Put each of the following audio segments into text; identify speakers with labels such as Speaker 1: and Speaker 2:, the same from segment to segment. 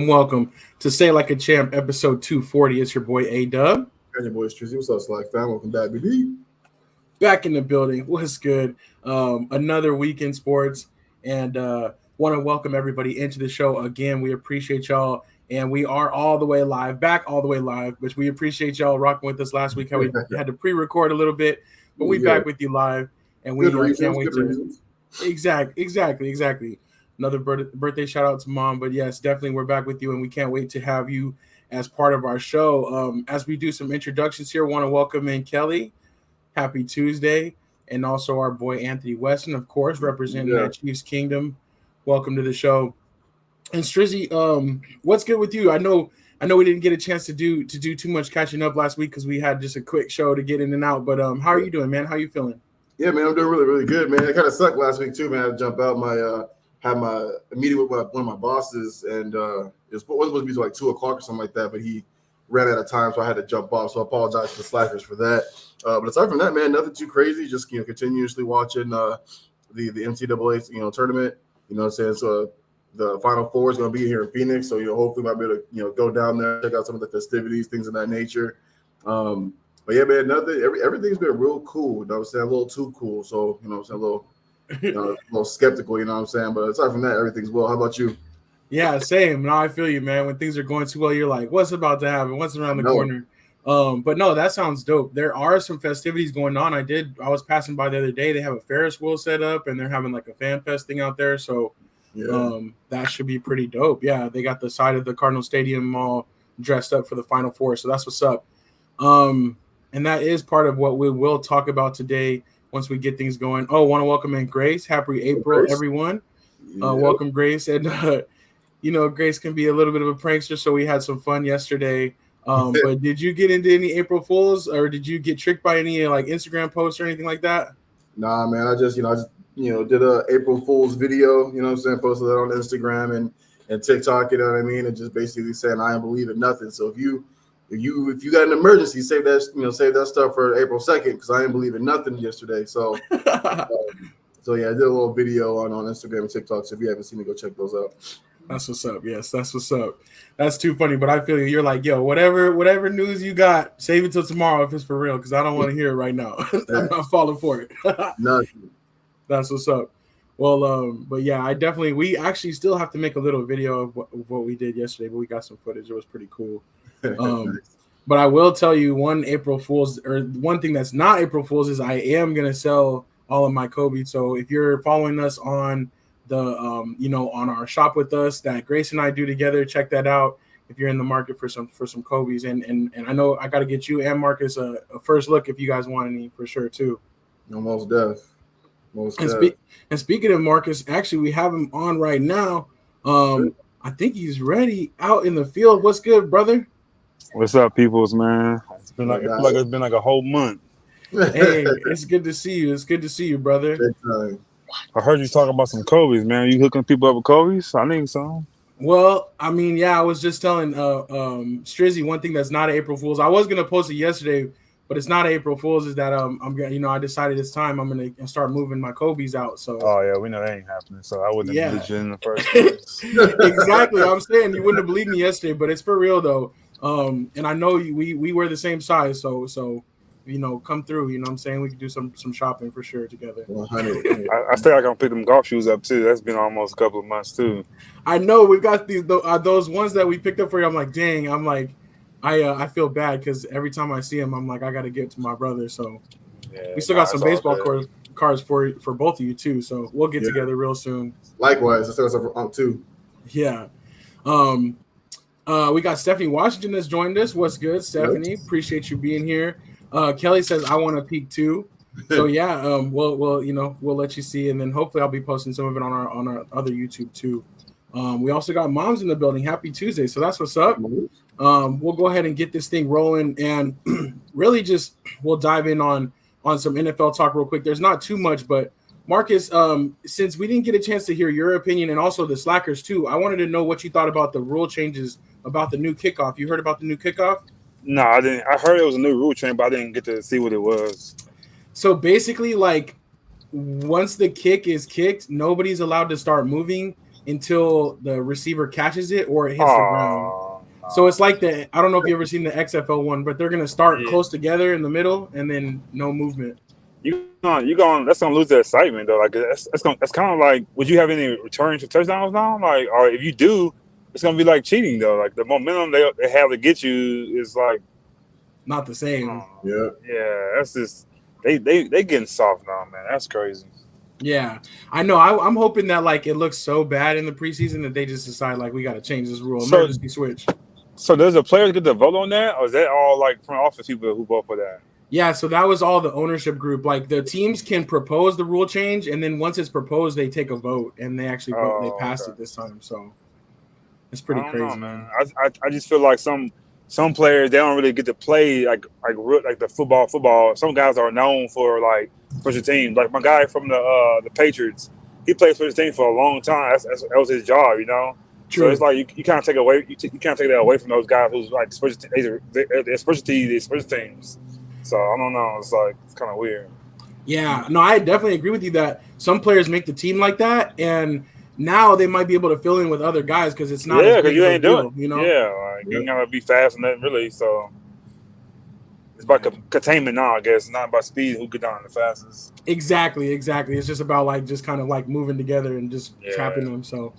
Speaker 1: Welcome to Say Like a Champ, episode 240. It's your boy A-Dub.
Speaker 2: And your boy Strizzy. What's up, SLAC fam? Welcome back, BB.
Speaker 1: Back in the building. What's good? Another week in sports, and want to welcome everybody into the show again. We appreciate y'all, and we are all the way live, but we appreciate y'all rocking with us last week. How we had to pre-record a little bit, but we back with you live, and we can't wait to. Exactly. Another birthday shout out to mom, but yes, definitely we're back with you, and we can't wait to have you as part of our show. As we do some introductions here, want to welcome in Kelly. Happy Tuesday, and also our boy Anthony Weston, of course, representing that Chiefs Kingdom. Welcome to the show. And Strizzy, what's good with you? I know we didn't get a chance to do too much catching up last week because we had just a quick show to get in and out. But how are you doing, man? How you feeling?
Speaker 2: Yeah, man, I'm doing really good, man. It kind of sucked last week too, man. I had to jump out had my meeting with one of my bosses, and it wasn't supposed to be till like 2 o'clock or something like that, but he ran out of time, so I had to jump off. So I apologize to the Slackers for that. But aside from that, man, nothing too crazy. Just continuously watching the NCAA tournament. You know what I'm saying? So the Final Four is going to be here in Phoenix, so hopefully might be able to go down there, check out some of the festivities, things of that nature. But yeah, man, everything's been real cool. You know what I'm saying? A little too cool. So a little. A little skeptical, you know what I'm saying? But aside from that, everything's well. How about you?
Speaker 1: Yeah, same. No, I feel you, man. When things are going too well, you're like, what's about to happen? What's around the corner? But no, that sounds dope. There are some festivities going on. I was passing by the other day. They have a Ferris wheel set up, and they're having like a fan fest thing out there. So that should be pretty dope. Yeah, they got the side of the Cardinal Stadium all dressed up for the Final Four. So that's what's up. And that is part of what we will talk about today once we get things going. Want to welcome in Grace. Happy April, everyone. Welcome, Grace. And, Grace can be a little bit of a prankster, so we had some fun yesterday. But did you get into any April Fools, or did you get tricked by any like Instagram posts or anything like that?
Speaker 2: Nah, man. I just did a April Fool's video, you know what I'm saying? Posted that on Instagram and TikTok, you know what I mean? And just basically saying I ain't believing nothing. So if you got an emergency, save that stuff for April 2nd, because I didn't believe in nothing yesterday. So, so yeah, I did a little video on Instagram and TikTok. So if you haven't seen it, go check those out.
Speaker 1: That's what's up. Yes, that's what's up. That's too funny, but I feel you. You're like, yo, whatever news you got, save it till tomorrow if it's for real, because I don't want to hear it right now. I'm not falling for it.
Speaker 2: Nothing.
Speaker 1: That's what's up. Well, but yeah, we actually still have to make a little video of what we did yesterday, but we got some footage. It was pretty cool. But I will tell you one thing that's not April Fool's is I am gonna sell all of my Kobe. So if you're following us on the on our shop with us that Grace and I do together, check that out if you're in the market for some Kobe's. And I know I got to get you and Marcus a first look if you guys want any for sure too.
Speaker 2: Most def.
Speaker 1: And speaking of Marcus, actually we have him on right now. I think he's ready out in the field. What's good, brother?
Speaker 3: What's up, peoples, man? It's been like a whole month.
Speaker 1: Hey, it's good to see you. It's good to see you, brother.
Speaker 3: I heard you talking about some Kobe's, man. You hooking people up with Kobe's? I think so.
Speaker 1: Well, I mean, yeah, I was just telling Strizzy one thing that's not an April Fool's. I was gonna post it yesterday, but it's not an April Fool's. Is that I decided it's time. I'm gonna start moving my Kobe's out. So.
Speaker 3: Oh yeah, we know that ain't happening. So I wouldn't have believed you in the first place.
Speaker 1: Exactly. I'm saying you wouldn't have believed me yesterday, but it's for real though. And I know we wear the same size, so come through. You know what I'm saying? We can do some shopping for sure together.
Speaker 2: 100.
Speaker 3: I feel like I'm gonna pick them golf shoes up too. That's been almost a couple of months too.
Speaker 1: I know we've got those ones that we picked up for you. I'm like, dang. I'm like, I feel bad because every time I see him, I'm like, I got to give it to my brother. So we still got some baseball cards for both of you too. So we'll get together real soon.
Speaker 2: Likewise, I still got some for too.
Speaker 1: Yeah. We got Stephanie Washington that's joined us. What's good, Stephanie? Appreciate you being here. Kelly says, I want to peek too. So yeah, we'll we'll let you see, and then hopefully I'll be posting some of it on our other YouTube too. We also got moms in the building. Happy Tuesday, so that's what's up. We'll go ahead and get this thing rolling, and really just we'll dive in on some NFL talk real quick. There's not too much, but Marcus, since we didn't get a chance to hear your opinion and also the Slackers too, I wanted to know what you thought about the rule changes about the new kickoff. You heard about the new kickoff?
Speaker 3: No, I didn't. I heard it was a new rule change, but I didn't get to see what it was.
Speaker 1: So basically, like once the kick is kicked, nobody's allowed to start moving until the receiver catches it or it hits the ground. So it's like I don't know if you ever seen the XFL one, but they're gonna start close together in the middle and then no movement.
Speaker 3: That's gonna lose the excitement though. Like that's kind of like, would you have any returns to touchdowns now? Like, or if you do, it's gonna be like cheating though. Like the momentum they have to get you is like
Speaker 1: not the same.
Speaker 3: Yeah. That's just they getting soft now, man. That's crazy.
Speaker 1: Yeah, I know. I'm hoping that like it looks so bad in the preseason that they just decide like we got to change this rule, emergency switch.
Speaker 3: So does the players get to vote on that, or is that all like front office people who vote for that?
Speaker 1: Yeah, so that was all the ownership group. Like the teams can propose the rule change, and then once it's proposed, they take a vote, and they actually vote. They passed it this time, so it's pretty crazy,
Speaker 3: know, man. I just feel like some players, they don't really get to play like the football. Some guys are known for like special teams. Like my guy from the Patriots, he played special teams for a long time. That was his job, you know. True. So it's like you can't take that away from those guys who's like they're special teams. So I don't know. It's kind of weird.
Speaker 1: Yeah, no, I definitely agree with you that some players make the team like that, and now they might be able to fill in with other guys because it's not.
Speaker 3: Yeah, because you ain't doing, you know. Yeah, like you ain't gonna be fast and nothing really. So it's about containment now, I guess. It's not about speed. Who get down the fastest?
Speaker 1: Exactly. It's just about like just kind of like moving together and just trapping them. So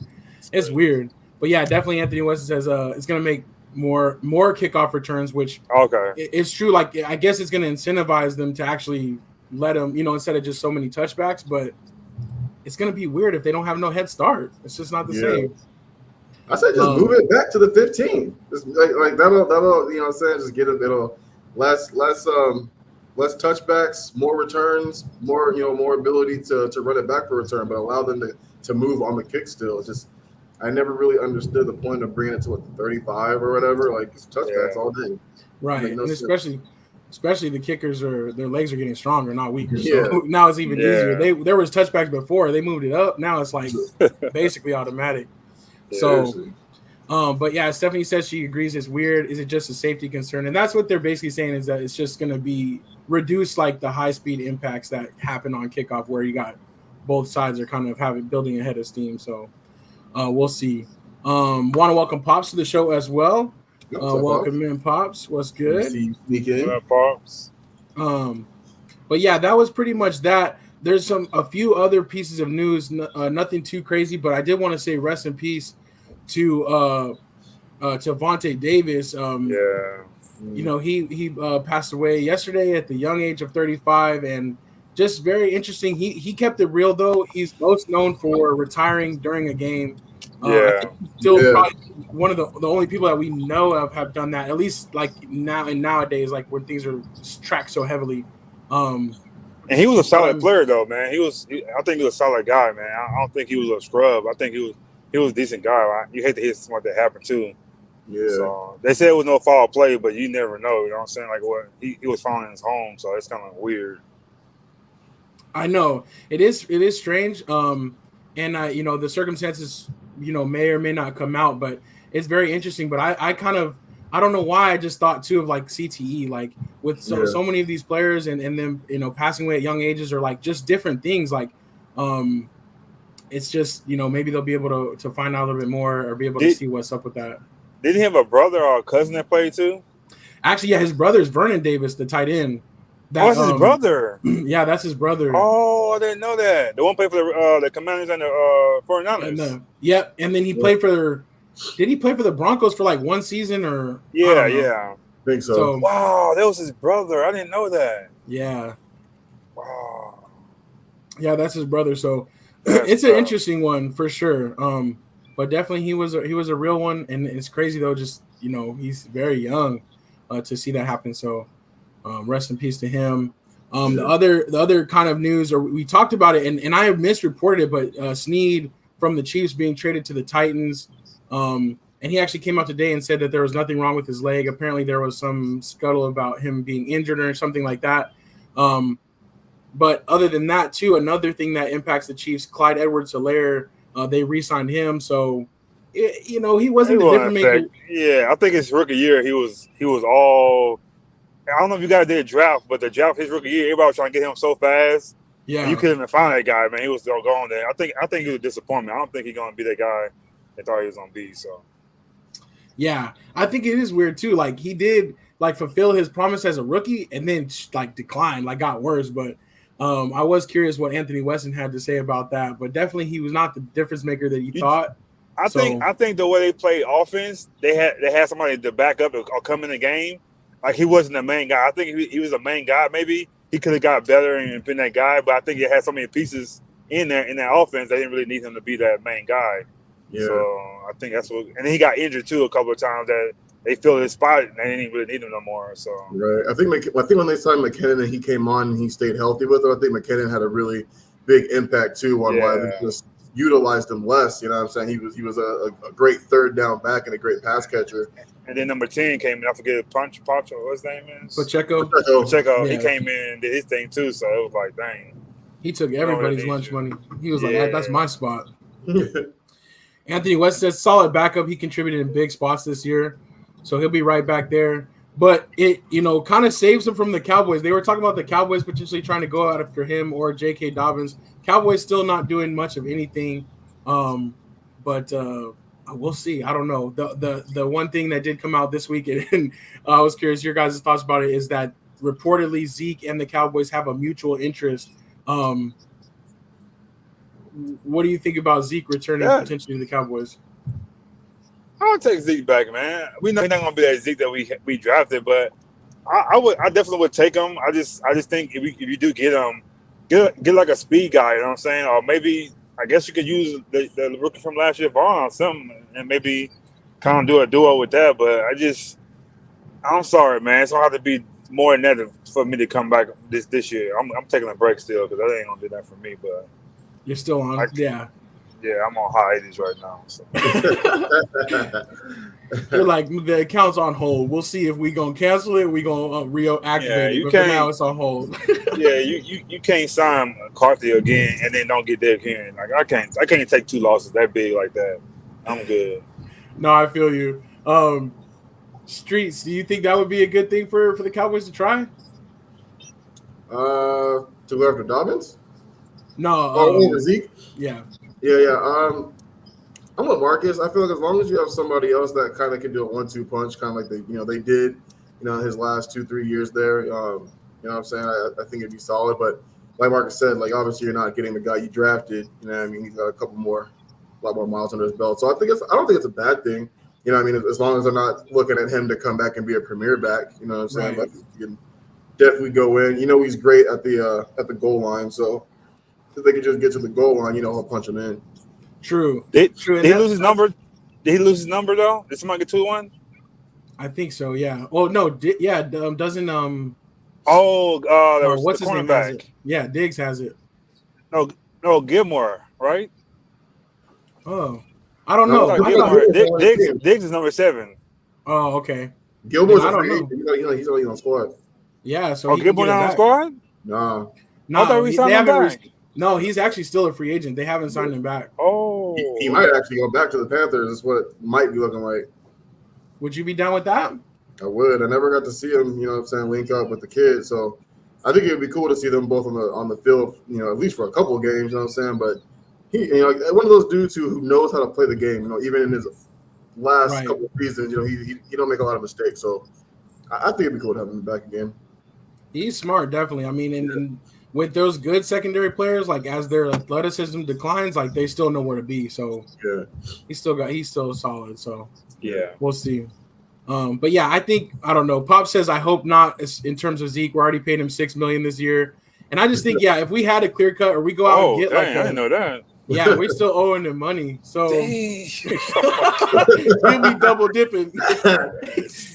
Speaker 1: it's weird, but yeah, definitely. Anthony West says it's gonna make more kickoff returns, which it's true. Like I guess it's gonna incentivize them to actually let them, instead of just so many touchbacks, but it's going to be weird if they don't have no head start. It's just not the same.
Speaker 2: I said just move it back to the 15. Just like that'll you know what I'm saying, just get it. It'll less touchbacks, more returns, more more ability to run it back for return, but allow them to move on the kick still. Just I never really understood the point of bringing it to 35 or whatever. Like it's touchbacks all day.
Speaker 1: Right. No, and especially the kickers their legs are getting stronger, not weaker. So now it's even easier. There was touchbacks before, they moved it up. Now it's like basically automatic. So but yeah, Stephanie says she agrees it's weird. Is it just a safety concern? And that's what they're basically saying, is that it's just gonna be reduce like the high speed impacts that happen on kickoff where you got both sides are kind of building ahead of steam. So we'll see. Want to welcome Pops to the show as well. Welcome in, Pops. What's good?
Speaker 3: What up, Pops?
Speaker 1: But yeah, that was pretty much that. There's a few other pieces of news, nothing too crazy, but I did want to say rest in peace to Vontae Davis. He passed away yesterday at the young age of 35, and just very interesting. He kept it real though. He's most known for retiring during a game. I think he's still probably one of the only people that we know of have done that, at least like nowadays, like when things are tracked so heavily. And
Speaker 3: he was a solid player though, man. I think he was a solid guy, man. I don't think he was a scrub. I think he was a decent guy. You hate to hear something like that happen too. Yeah. So they said it was no foul play, but you never know. You know what I'm saying? Like he was found in his home, so it's kind of weird.
Speaker 1: I know it is strange. And the circumstances, may or may not come out, but it's very interesting. But I don't know why I just thought too of like CTE, like with so many of these players and them, passing away at young ages, or like just different things. Like, it's just, maybe they'll be able to find out a little bit more or be able to see what's up with that.
Speaker 3: Did he have a brother or a cousin that played too? Actually,
Speaker 1: yeah, his brother's Vernon Davis, the tight end.
Speaker 3: That's his brother.
Speaker 1: Yeah, that's his brother.
Speaker 3: Oh, I didn't know that. The one played for the Commanders and the 49ers.
Speaker 1: Yep, and then he played for. Did he play for the Broncos for like one season or?
Speaker 3: Yeah.
Speaker 2: I think so.
Speaker 3: Wow, that was his brother. I didn't know that.
Speaker 1: Yeah.
Speaker 3: Wow.
Speaker 1: Yeah, that's his brother. So it's an interesting one for sure. But definitely he was a real one, and it's crazy though. Just he's very young to see that happen. So rest in peace to him. The other kind of news, or we talked about it, and I misreported it, but Snead from the Chiefs being traded to the Titans. And he actually came out today and said that there was nothing wrong with his leg. Apparently, there was some scuttle about him being injured or something like that. But other than that, too, another thing that impacts the Chiefs, Clyde Edwards-Helaire, they re-signed him. So, he wasn't the difference maker.
Speaker 3: Yeah, I think his rookie year, he was all. I don't know if you guys did a draft, but the draft his rookie year, everybody was trying to get him so fast.
Speaker 1: Yeah,
Speaker 3: you couldn't even find that guy, man. He was still going there. I think he was a disappointment. I don't think he's going to be that guy they thought he was going to be. So.
Speaker 1: Yeah, I think it is weird too. Like he did fulfill his promise as a rookie and then declined, got worse. But I was curious what Anthony Weston had to say about that. But definitely he was not the difference maker that you thought.
Speaker 3: I think the way they play offense, they had somebody to back up or come in the game. Like he wasn't the main guy. I think he was a main guy. Maybe he could have got better and been that guy. But I think he had so many pieces in that offense. They didn't really need him to be that main guy. Yeah. So I think that's what, and then he got injured too a couple of times that they filled his spot and they didn't really need him no more. So
Speaker 2: right, I think when they signed McKinnon and he came on and he stayed healthy with it, I think McKinnon had a really big impact too on why they just utilized him less. You know what I'm saying? He was a great third down back and a great pass catcher.
Speaker 3: And then number 10 came in. I forget Pacho. What's his name is?
Speaker 1: Pacheco.
Speaker 3: Yeah. He came in and did his thing too. So it was like, dang.
Speaker 1: He took everybody's lunch money. He was like, that's my spot. Anthony West says solid backup. He contributed in big spots this year, so he'll be right back there. But it, kind of saves him from the Cowboys. They were talking about the Cowboys potentially trying to go out after him or J.K. Dobbins. Cowboys still not doing much of anything, but we'll see. I don't know. The one thing that did come out this week, and I was curious your guys' thoughts about it, is that reportedly Zeke and the Cowboys have a mutual interest. What do you think about Zeke returning potentially to the Cowboys?
Speaker 3: I would take Zeke back, man. We know he's not going to be that Zeke that we drafted, but I definitely would take him. I just think if you do get him, get like a speed guy, you know what I'm saying? Or maybe I guess you could use the rookie from last year, Vaughn, or something, and maybe kind of do a duo with that. But I'm sorry, man. It's going to have to be more than that for me to come back this year. I'm taking a break still because that ain't going to do that for me, but.
Speaker 1: You're still on, yeah.
Speaker 3: Yeah, I'm on hiatus right now. So.
Speaker 1: You're like, the account's on hold. We'll see if we gonna cancel it. We gonna reactivate it. But for now, it's on hold.
Speaker 3: Yeah, you can't sign McCarthy again and then don't get Derrick Henry. Like I can't take 2 losses that big like that. I'm good.
Speaker 1: No, I feel you. Streets, do you think that would be a good thing for the Cowboys to try?
Speaker 2: To go after Dobbins?
Speaker 1: No.
Speaker 2: Zeke?
Speaker 1: Yeah.
Speaker 2: I'm with Marcus. I feel like as long as you have somebody else that kind of can do a 1-2 punch, kind of like they did, his last 2-3 years there. You know what I'm saying? I think it'd be solid. But like Marcus said, like obviously you're not getting the guy you drafted. You know what I mean? He's got a lot more miles under his belt. So I don't think it's a bad thing. You know what I mean? As long as they're not looking at him to come back and be a premier back. You know what I'm saying?
Speaker 1: Right.
Speaker 2: Like you can definitely go in. He's great at the goal line. So if they could just get to the goal line, he'll punch him in.
Speaker 1: True.
Speaker 3: Did he lose his number? Did he lose his number though? Did somebody get 2-1?
Speaker 1: I think so. Yeah. Oh no. Doesn't
Speaker 3: what's his name has
Speaker 1: it? Yeah, Diggs has it.
Speaker 3: No, Gilmore, right?
Speaker 1: Oh, I don't know.
Speaker 3: Diggs is number 7.
Speaker 1: Oh, okay.
Speaker 2: Gilmore's
Speaker 1: I don't know.
Speaker 2: He's already on squad.
Speaker 1: Yeah. So
Speaker 3: Gilmore not on squad?
Speaker 2: No.
Speaker 3: I thought we signed him back.
Speaker 1: No, he's actually still a free agent. They haven't signed him back.
Speaker 3: Oh.
Speaker 2: He might actually go back to the Panthers. That's what it might be looking like.
Speaker 1: Would you be down with that?
Speaker 2: I would. I never got to see him, link up with the kids. So I think it would be cool to see them both on the field, at least for a couple of games, you know what I'm saying? But he, one of those dudes who knows how to play the game, even in his last couple of seasons, he don't make a lot of mistakes. So I think it'd be cool to have him back again. He's
Speaker 1: smart, definitely. I mean, and with those good secondary players, like as their athleticism declines, like they still know where to be. So
Speaker 2: yeah,
Speaker 1: he's still solid. So
Speaker 3: yeah,
Speaker 1: we'll see. But yeah, I don't know. Pop says I hope not. In terms of Zeke, we're already paying him $6 million this year, and I just think if we had a clear cut or we go out and get
Speaker 3: I didn't know that.
Speaker 1: Yeah, we're still owing him money, so he'll be double dipping.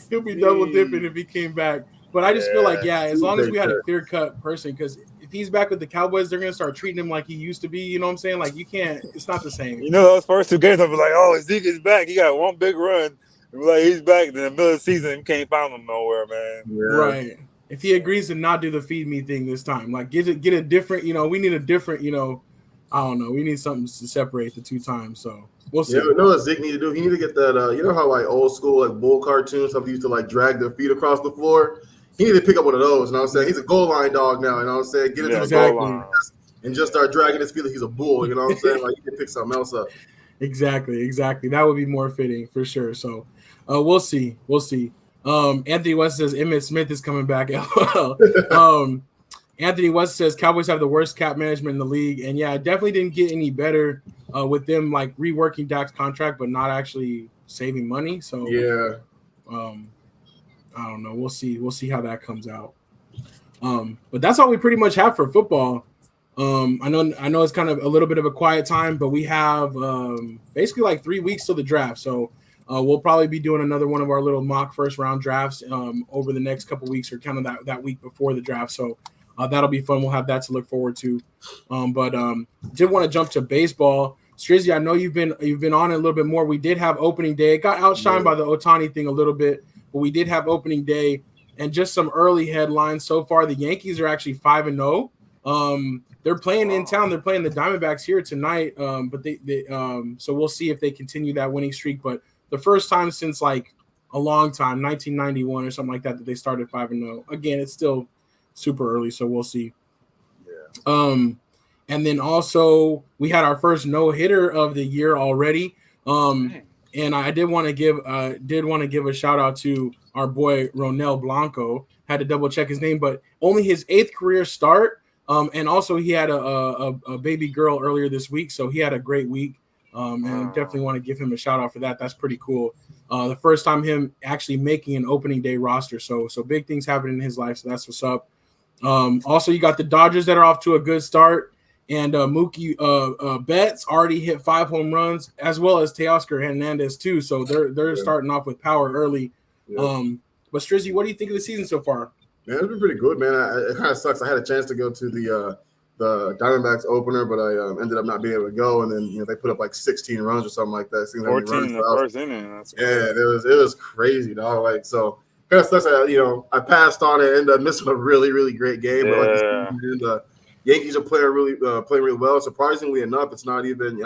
Speaker 1: He'll be double dipping if he came back. But I just feel like, as long as
Speaker 2: Big
Speaker 1: we had a
Speaker 2: pick.
Speaker 1: clear-cut person, because if he's back with the Cowboys, they're going to start treating him like he used to be. You know what I'm saying? Like, you can't – it's not the same.
Speaker 3: You know, those first 2 games, I'll be like, oh, Zeke is back. He got one big run. Like, he's back. Then in the middle of the season, you can't find him nowhere, man.
Speaker 2: Yeah.
Speaker 1: Right. If he agrees to not do the feed me thing this time, like get a different, we need a different, I don't know. We need something to separate the 2 times. So we'll see.
Speaker 2: Yeah, you know what Zeke need to do? He need to get that. You know how like old school like bull cartoons, some people used to like drag their feet across the floor. He need to pick up one of those. You know what I'm saying? He's a goal line dog now. You know what I'm saying? Get into the goal line and just start dragging his feet like he's a bull. You know what I'm saying? Like you can pick something else up.
Speaker 1: Exactly. That would be more fitting for sure. So we'll see. Anthony West says Emmitt Smith is coming back. Anthony West says Cowboys have the worst cap management in the league, and it definitely didn't get any better with them like reworking Dak's contract, but not actually saving money. So I don't know. We'll see how that comes out. But that's all we pretty much have for football. I know it's kind of a little bit of a quiet time, but we have basically like 3 weeks till the draft. So we'll probably be doing another one of our little mock first round drafts over the next couple weeks, or kind of that week before the draft. So that'll be fun. We'll have that to look forward to. But did want to jump to baseball. Strizzy, I know you've been on it a little bit more. We did have opening day. It got outshined by the Ohtani thing a little bit, but we did have opening day. And just some early headlines so far. The Yankees are actually 5-0. They're playing in town. They're playing the Diamondbacks here tonight. But they so we'll see if they continue that winning streak. But the first time since like a long time, 1991 or something like that they started 5-0. Again, it's still super early, so we'll see. Yeah. And then also we had our first no-hitter of the year already. And I did want to give a shout out to our boy Ronel Blanco. Had to double check his name, but only his 8th career start. And also he had a baby girl earlier this week, so he had a great week. And I definitely want to give him a shout out for that. That's pretty cool. The first time him actually making an opening day roster. So big things happening in his life. So that's what's up. Also, you got the Dodgers that are off to a good start. And Mookie Betts already hit 5 home runs, as well as Teoscar Hernandez too. So they're starting off with power early. Yeah. But Strizzy, what do you think of the season so far?
Speaker 2: Man, it's been pretty good, man. It kind of sucks. I had a chance to go to the Diamondbacks opener, but I ended up not being able to go. And then they put up like 16 runs or something like that.
Speaker 3: 14 in the first inning. That's
Speaker 2: it was crazy, dog. Like so. Kind of sucks. I passed on it and ended up missing a really, really great game. But the Yankees are playing really well. Surprisingly enough, it's not even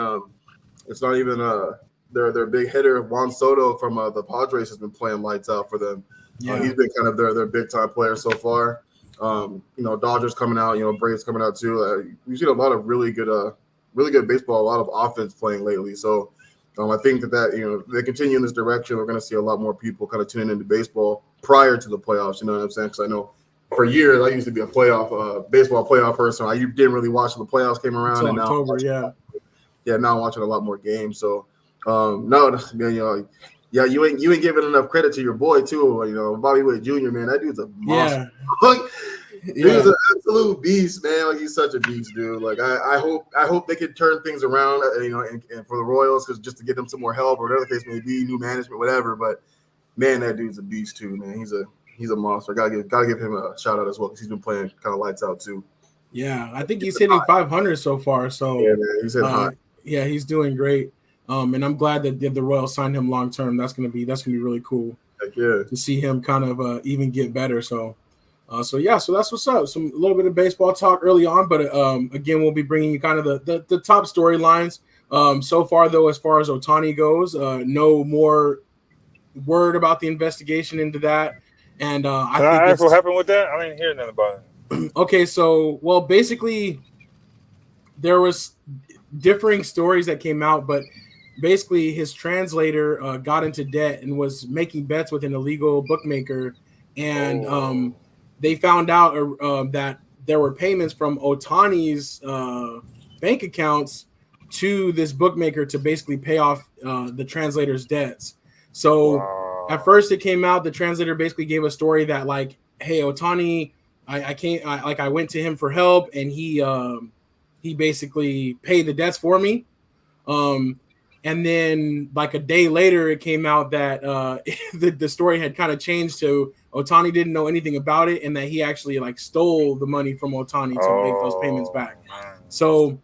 Speaker 2: their big hitter Juan Soto from the Padres has been playing lights out for them. Yeah. He's been kind of their big time player so far. Dodgers coming out, Braves coming out too. We've seen a lot of really good baseball, a lot of offense playing lately. So I think that they continue in this direction. We're going to see a lot more people kind of tuning into baseball prior to the playoffs. You know what I'm saying? Because I know for years I used to be a baseball playoff person. I didn't really watch when the playoffs came around. And
Speaker 1: October,
Speaker 2: now I'm watching a lot more games. So you ain't giving enough credit to your boy too. Bobby Witt Jr. Man, that dude's a monster. He's an absolute beast, man. Like he's such a beast, dude. Like I hope they can turn things around, and for the Royals, because just to get them some more help or whatever the case may be, new management, whatever. But man, that dude's a beast too, man. He's a monster. Gotta give him a shout out as well because he's been playing kind of lights out too.
Speaker 1: Yeah, I think he's hitting 500 so far. So
Speaker 2: yeah, man, he's hitting high.
Speaker 1: Yeah, he's doing great. And I'm glad that the Royals signed him long term. That's gonna be really cool.
Speaker 2: Heck yeah.
Speaker 1: To see him kind of even get better. So that's what's up. A little bit of baseball talk early on, but again, we'll be bringing you kind of the top storylines. So far, though, as far as Ohtani goes, no more word about the investigation into that. And I think
Speaker 3: what happened with that? I didn't hear nothing about it.
Speaker 1: Okay, so basically, there was differing stories that came out, but basically, his translator got into debt and was making bets with an illegal bookmaker, and they found out that there were payments from Ohtani's bank accounts to this bookmaker to basically pay off the translator's debts. So at first it came out, the translator basically gave a story that like, hey, Ohtani, I went to him for help and he basically paid the debts for me. And then like a day later, it came out that the story had kind of changed to Ohtani didn't know anything about it, and that he actually like stole the money from Ohtani to make those payments back.
Speaker 3: Man.
Speaker 1: So,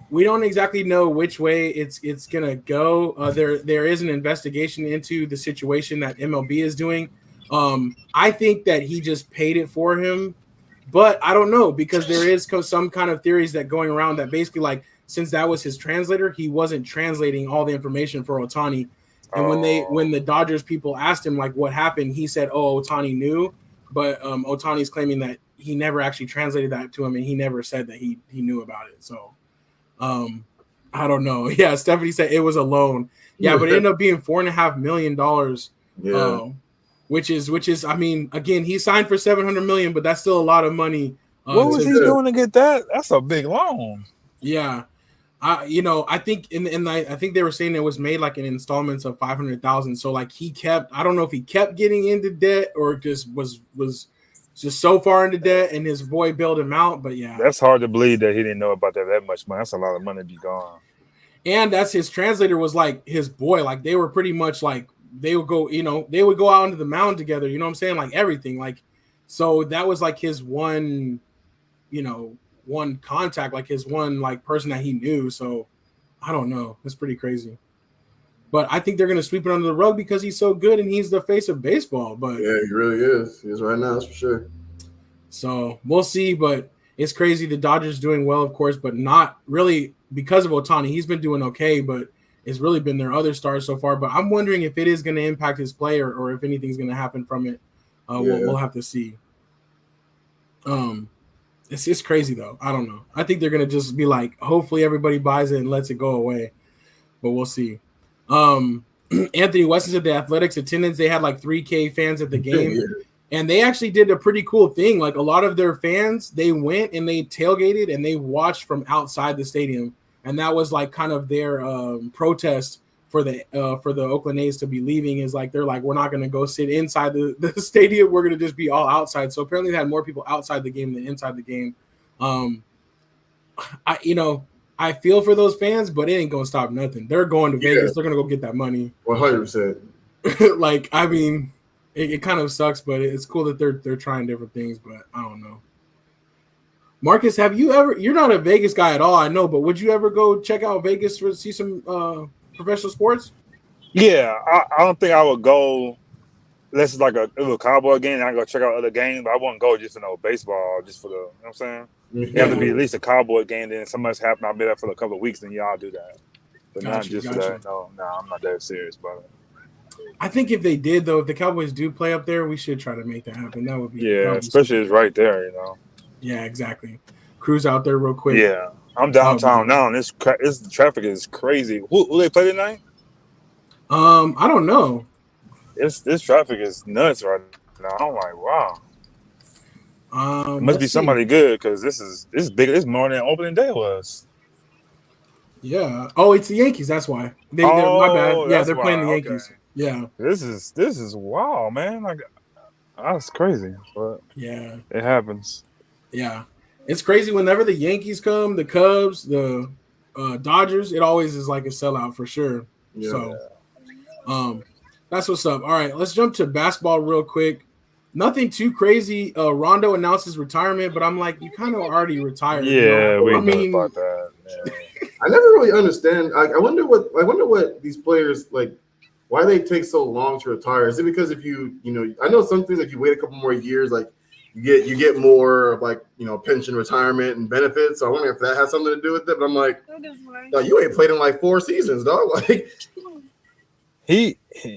Speaker 1: we don't exactly know which way it's gonna go. There is an investigation into the situation that MLB is doing. I think that he just paid it for him, but I don't know because there is some kind of theories that going around that basically like since that was his translator, he wasn't translating all the information for Ohtani. And when the Dodgers people asked him like what happened, he said, "Oh, Ohtani knew," but Ohtani's claiming that he never actually translated that to him, and he never said that he knew about it. So, I don't know. Yeah, Stephanie said it was a loan. Yeah, but it ended up being $4.5 million.
Speaker 2: Yeah.
Speaker 1: Which is I mean, again, he signed for $700 million, but that's still a lot of money.
Speaker 3: What was he doing to get that? That's a big loan.
Speaker 1: Yeah. I think I think they were saying it was made like in installments of 500,000. So like I don't know if he kept getting into debt or just was just so far into debt and his boy bailed him out. But yeah,
Speaker 3: that's hard to believe that he didn't know about that much money. That's a lot of money to be gone.
Speaker 1: And that's his translator was like his boy. Like they were pretty much like they would go out into the mound together. You know what I'm saying? Like everything. Like so that was like his one contact, like his one like person that he knew. So I don't know. It's pretty crazy. But I think they're gonna sweep it under the rug because he's so good and he's the face of baseball. But
Speaker 2: yeah, he really is. He is right now, that's for sure.
Speaker 1: So we'll see. But it's crazy. The Dodgers doing well, of course, but not really because of Ohtani. He's been doing okay, but it's really been their other stars so far. But I'm wondering if it is going to impact his play or if anything's going to happen from it. We'll have to see. It's crazy though. I don't know. I think they're going to just be like, hopefully everybody buys it and lets it go away. But we'll see. Anthony Weston said the Athletics attendance, they had like 3K fans at the game. Yeah. And they actually did a pretty cool thing. Like a lot of their fans, they went and they tailgated and they watched from outside the stadium. And that was like kind of their protest for the Oakland A's to be leaving is like, they're like, we're not going to go sit inside the stadium. We're going to just be all outside. So apparently they had more people outside the game than inside the game. I feel for those fans, but it ain't going to stop nothing. They're going to Vegas. They're going to go get that money.
Speaker 2: 100%.
Speaker 1: Like, I mean, it kind of sucks, but it's cool that they're trying different things, but I don't know. Marcus, have you ever – you're not a Vegas guy at all, I know, but would you ever go check out Vegas to see some professional sports?
Speaker 3: Yeah, I don't think I would go unless it's like a little Cowboy game and I go check out other games, but I wouldn't go just for no baseball, just for the – you know what I'm saying? It have to be at least a Cowboy game, then something's happened, I'll be there for a couple of weeks, then y'all do that. But not just for that. No, I'm not that serious about it.
Speaker 1: I think if they did, though, if the Cowboys do play up there, we should try to make that happen. That would be
Speaker 3: especially it's right there, you know.
Speaker 1: Yeah, exactly. Cruise out there real quick.
Speaker 3: Yeah, I'm downtown now, and this traffic is crazy. Who they play tonight?
Speaker 1: I don't know.
Speaker 3: This traffic is nuts right now. I'm like, wow. It must be somebody good because this is big. This more than opening day was.
Speaker 1: Yeah. Oh, it's the Yankees. That's why. They're my bad. Yeah, they're playing the Yankees. Okay. Yeah.
Speaker 3: This is wow, man. Like that's crazy, but
Speaker 1: yeah,
Speaker 3: it happens.
Speaker 1: Yeah, it's crazy. Whenever the Yankees come, the Cubs, the Dodgers, it always is like a sellout for sure. Yeah. So, that's what's up. All right, let's jump to basketball real quick. Nothing too crazy. Rondo announced his retirement, but I'm like, you kind of already retired.
Speaker 3: Yeah, we know about that. Yeah.
Speaker 2: I never really understand. I wonder what these players like. Why they take so long to retire? Is it because if you I know some things if you wait a couple more years, like you get more of like pension, retirement, and benefits. So I wonder if that has something to do with it. But I'm like, no, you ain't played in like 4 seasons, dog. Like
Speaker 3: he was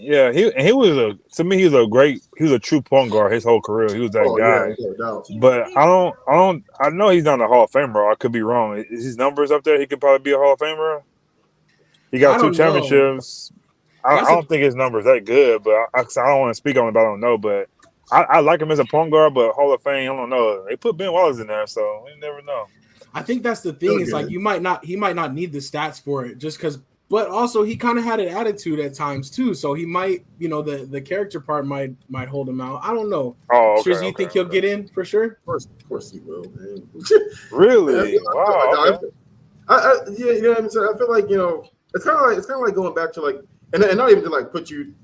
Speaker 3: a true point guard his whole career. He was that guy. Yeah, no doubt. But I know he's not a Hall of Famer. I could be wrong. Is his numbers up there? He could probably be a Hall of Famer. He got 2 championships. I don't think his numbers that good, but I don't want to speak on it. But I don't know. But I like him as a point guard, but Hall of Fame, I don't know. They put Ben Wallace in there, so you never know.
Speaker 1: I think that's the thing. Is like he might not need the stats for it, just because. But also, he kind of had an attitude at times too, so he might, the character part might hold him out. I don't know.
Speaker 3: Oh, okay.
Speaker 1: So you think he'll get in for sure?
Speaker 2: Of course he will, man.
Speaker 3: Really? Wow.
Speaker 2: Yeah, you know what I'm saying. I feel like it's kind of like going back to like and not even to like put you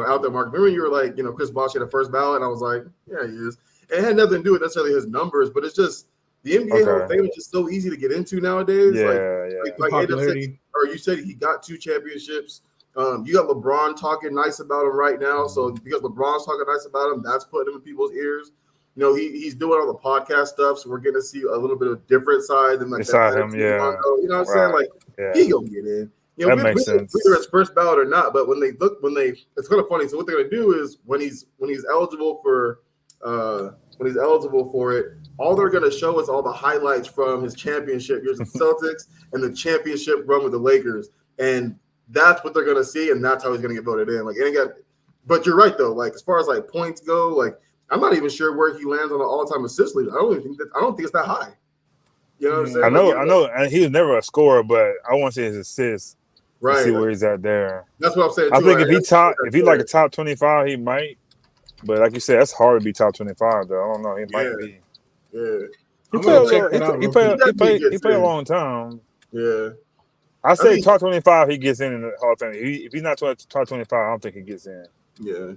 Speaker 2: out there, Mark. Remember you were like, Chris Bosh had the first ballot, and I was like, yeah, he is. And it had nothing to do with necessarily his numbers, but it's just the NBA Hall of Fame is just so easy to get into nowadays. Like
Speaker 1: popularity.
Speaker 2: or you said he got 2 championships. You got LeBron talking nice about him right now. So because LeBron's talking nice about him, that's putting him in people's ears. He's doing all the podcast stuff, so we're getting to see a little bit of different side than like that.
Speaker 3: Him, yeah.
Speaker 2: You know what I'm saying? Like he gonna get in.
Speaker 3: That makes sense.
Speaker 2: Whether it's first ballot or not, but it's kind of funny. So what they're gonna do is when he's eligible for it, all they're gonna show is all the highlights from his championship years with the Celtics and the championship run with the Lakers, and that's what they're gonna see, and that's how he's gonna get voted in. Like, but you're right though. Like as far as like points go, like I'm not even sure where he lands on the all-time assist leader. I don't think it's that high. You know what I'm saying?
Speaker 3: I know, and he was never a scorer, but I want to see his assists. Right. See where he's at there.
Speaker 2: That's what I'm saying.
Speaker 3: I think if he like a top 25, he might. But like you said, that's hard to be top 25 though. I don't know. He might be.
Speaker 2: Yeah.
Speaker 3: He played a long time.
Speaker 2: Yeah.
Speaker 3: I say top 25, he gets in the Hall of Fame. If he's not top 25, I don't think he gets in.
Speaker 2: Yeah.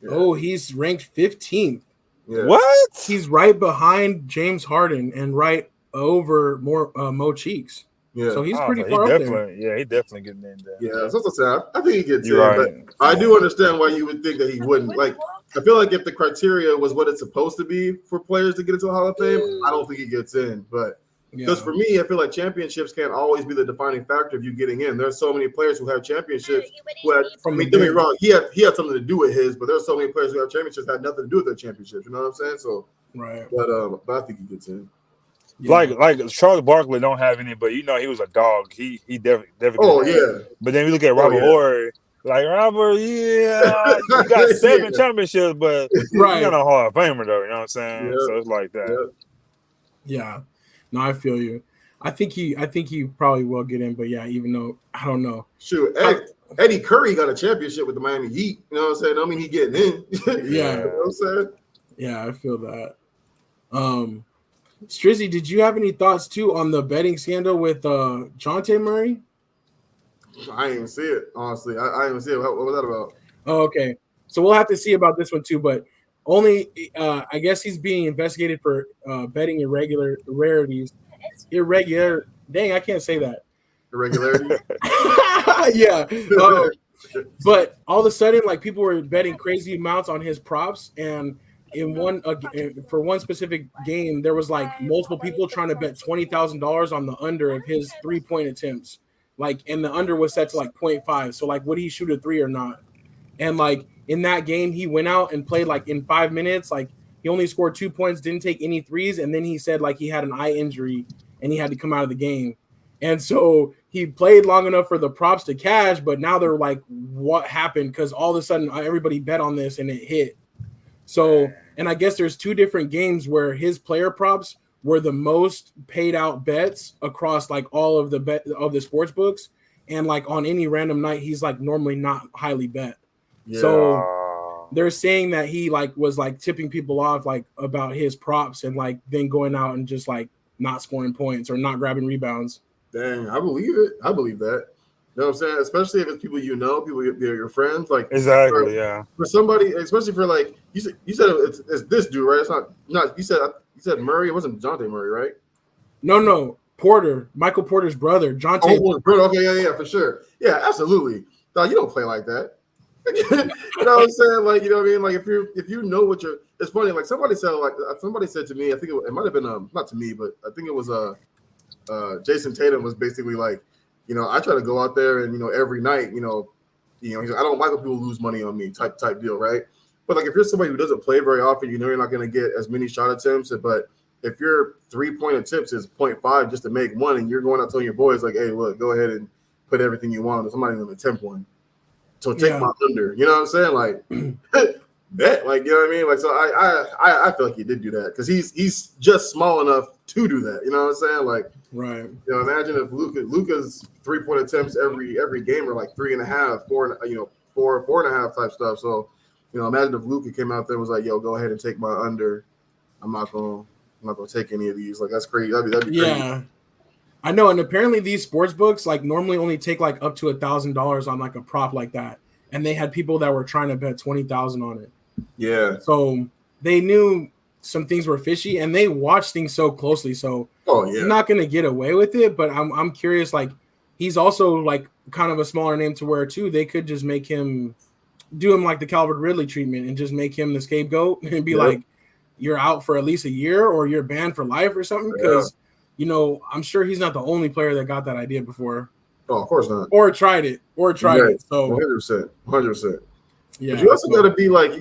Speaker 1: Oh, he's ranked 15th.
Speaker 2: Yeah.
Speaker 3: What?
Speaker 1: He's right behind James Harden and right over Mo Cheeks.
Speaker 2: Yeah.
Speaker 1: So he's pretty far up there.
Speaker 3: Yeah, he definitely getting in there.
Speaker 2: Yeah, that's what I'm saying. I think he gets in,
Speaker 3: right.
Speaker 2: but I do understand why you would think that he wouldn't. Like, I feel like if the criteria was what it's supposed to be for players to get into the Hall of Fame, I don't think he gets in. But because for me, I feel like championships can't always be the defining factor of you getting in. There's so many players who have championships who had, don't get me wrong, he had something to do with his, but there's so many players who have championships that had nothing to do with their championships. You know what I'm saying? So,
Speaker 1: right.
Speaker 2: But I think he gets in.
Speaker 3: Yeah. Like Charles Barkley don't have any, but he was a dog. He definitely.
Speaker 2: Oh yeah.
Speaker 3: But then we look at Robert Horry. Like Robert, you got 7 championships, but he's not a Hall of Famer though. You know what I'm saying? Yeah. So it's like that.
Speaker 1: Yeah. No, I feel you. I think he probably will get in, but even though I don't know.
Speaker 2: Shoot, Eddie Curry got a championship with the Miami Heat. You know what I'm saying? I mean, he getting in.
Speaker 1: Yeah.
Speaker 2: You know what I'm saying?
Speaker 1: Yeah, I feel that. Strizzy, did you have any thoughts too on the betting scandal with Jonte Murray?
Speaker 2: I didn't even see it, honestly. I didn't even see it. What was that about? Oh,
Speaker 1: okay. So we'll have to see about this one too, but only I guess he's being investigated for betting irregularities. Dang, I can't say that.
Speaker 2: Irregularity?
Speaker 1: Yeah. But all of a sudden, like people were betting crazy amounts on his props, and for one specific game, there was like multiple people trying to bet $20,000 on the under of his 3-point attempts. Like, and the under was set to like 0.5. So like, would he shoot a 3 or not? And like in that game, he went out and played like in 5 minutes. Like he only scored 2 points, didn't take any threes, and then he said like he had an eye injury and he had to come out of the game. And so he played long enough for the props to cash, but now they're like, what happened? Because all of a sudden everybody bet on this and it hit. So, and I guess there's 2 different games where his player props were the most paid out bets across like all of the sports books. And like on any random night, he's like normally not highly bet. Yeah. So they're saying that he like was like tipping people off like about his props and like then going out and just like not scoring points or not grabbing rebounds.
Speaker 2: Dang, I believe it. I believe that. You know what I'm saying? Especially if it's people you know, people your friends. Like
Speaker 3: exactly,
Speaker 2: for somebody, especially for like you said it's this dude, right? It's not you said Murray. It wasn't Jonte Murray, right?
Speaker 1: No, Porter, Michael Porter's brother, Jonte.
Speaker 2: Oh, brother. Okay, yeah, for sure. Yeah, absolutely. No, you don't play like that. You know what I'm saying? Like, you know what I mean? Like if you know what you're, it's funny. Like somebody said to me, I think it might have been not to me, but I think it was Jason Tatum was basically like, you know, I try to go out there and, you know, every night, you know, he's like, I don't like when people lose money on me type deal, right? But like if you're somebody who doesn't play very often, you know you're not going to get as many shot attempts. But if your 3-point attempts is 0.5 just to make one, and you're going out telling your boys like, hey, look, go ahead and put everything you want on somebody going to attempt one. So take my under. You know what I'm saying? Like bet, like, you know what I mean? Like, so I feel like he did do that because he's just small enough to do that. You know what I'm saying? Like,
Speaker 1: right.
Speaker 2: You know, imagine if Luka's 3-point attempts every game are like 3.5, 4, 4.5 type stuff. So, you know, imagine if Luka came out there and was like, yo, go ahead and take my under. I'm not gonna take any of these. Like, that's crazy. That'd be crazy.
Speaker 1: Yeah. I know, and apparently these sports books like normally only take like up to $1,000 on like a prop like that, and they had people that were trying to bet 20,000 on it.
Speaker 2: Yeah.
Speaker 1: So they knew some things were fishy, and they watch things so closely. So
Speaker 2: yeah.
Speaker 1: I'm not gonna get away with it, but I'm curious. Like he's also like kind of a smaller name to where too they could just make him do him like the Calvin Ridley treatment and just make him the scapegoat and be like, you're out for at least a year or you're banned for life or something. Because I'm sure he's not the only player that got that idea before.
Speaker 2: Oh, of course not.
Speaker 1: Or tried it. So
Speaker 2: 100%.
Speaker 1: Yeah.
Speaker 2: But you also gotta be like, I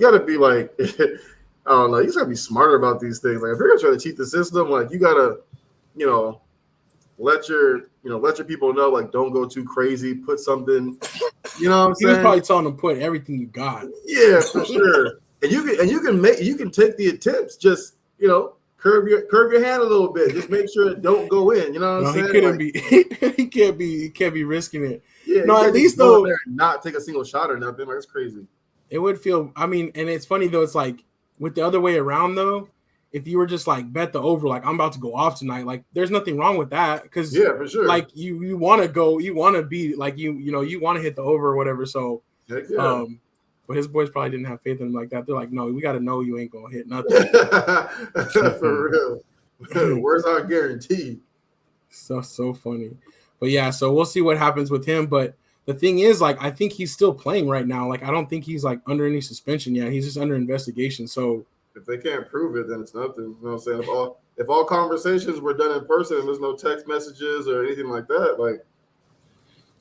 Speaker 2: don't know, you just gotta be smarter about these things. Like if you're gonna try to cheat the system, like you gotta, let your people know, like don't go too crazy, put something, you know what I'm saying?
Speaker 1: He was probably telling them put everything you got.
Speaker 2: Yeah, for sure. And you can take the attempts, just curve your hand a little bit. Just make sure it don't go in. You know what I'm saying?
Speaker 1: He can't be risking it.
Speaker 2: Yeah,
Speaker 1: no, at least though
Speaker 2: not take a single shot or nothing. Like it's crazy.
Speaker 1: It would feel. I mean, and it's funny though. It's like with the other way around though. If you were just like bet the over, like I'm about to go off tonight, like there's nothing wrong with that because
Speaker 2: for sure.
Speaker 1: Like you want to go, you want to be like you want to hit the over or whatever. So, but his boys probably didn't have faith in him like that. They're like, no, we got to know you ain't gonna hit nothing.
Speaker 2: For real. Where's our guarantee?
Speaker 1: So funny, but yeah. So we'll see what happens with him. But the thing is, like, I think he's still playing right now. Like, I don't think he's like under any suspension yet. He's just under investigation. So.
Speaker 2: If they can't prove it, then it's nothing. You know what I'm saying? If all conversations were done in person and there's no text messages or anything like that, like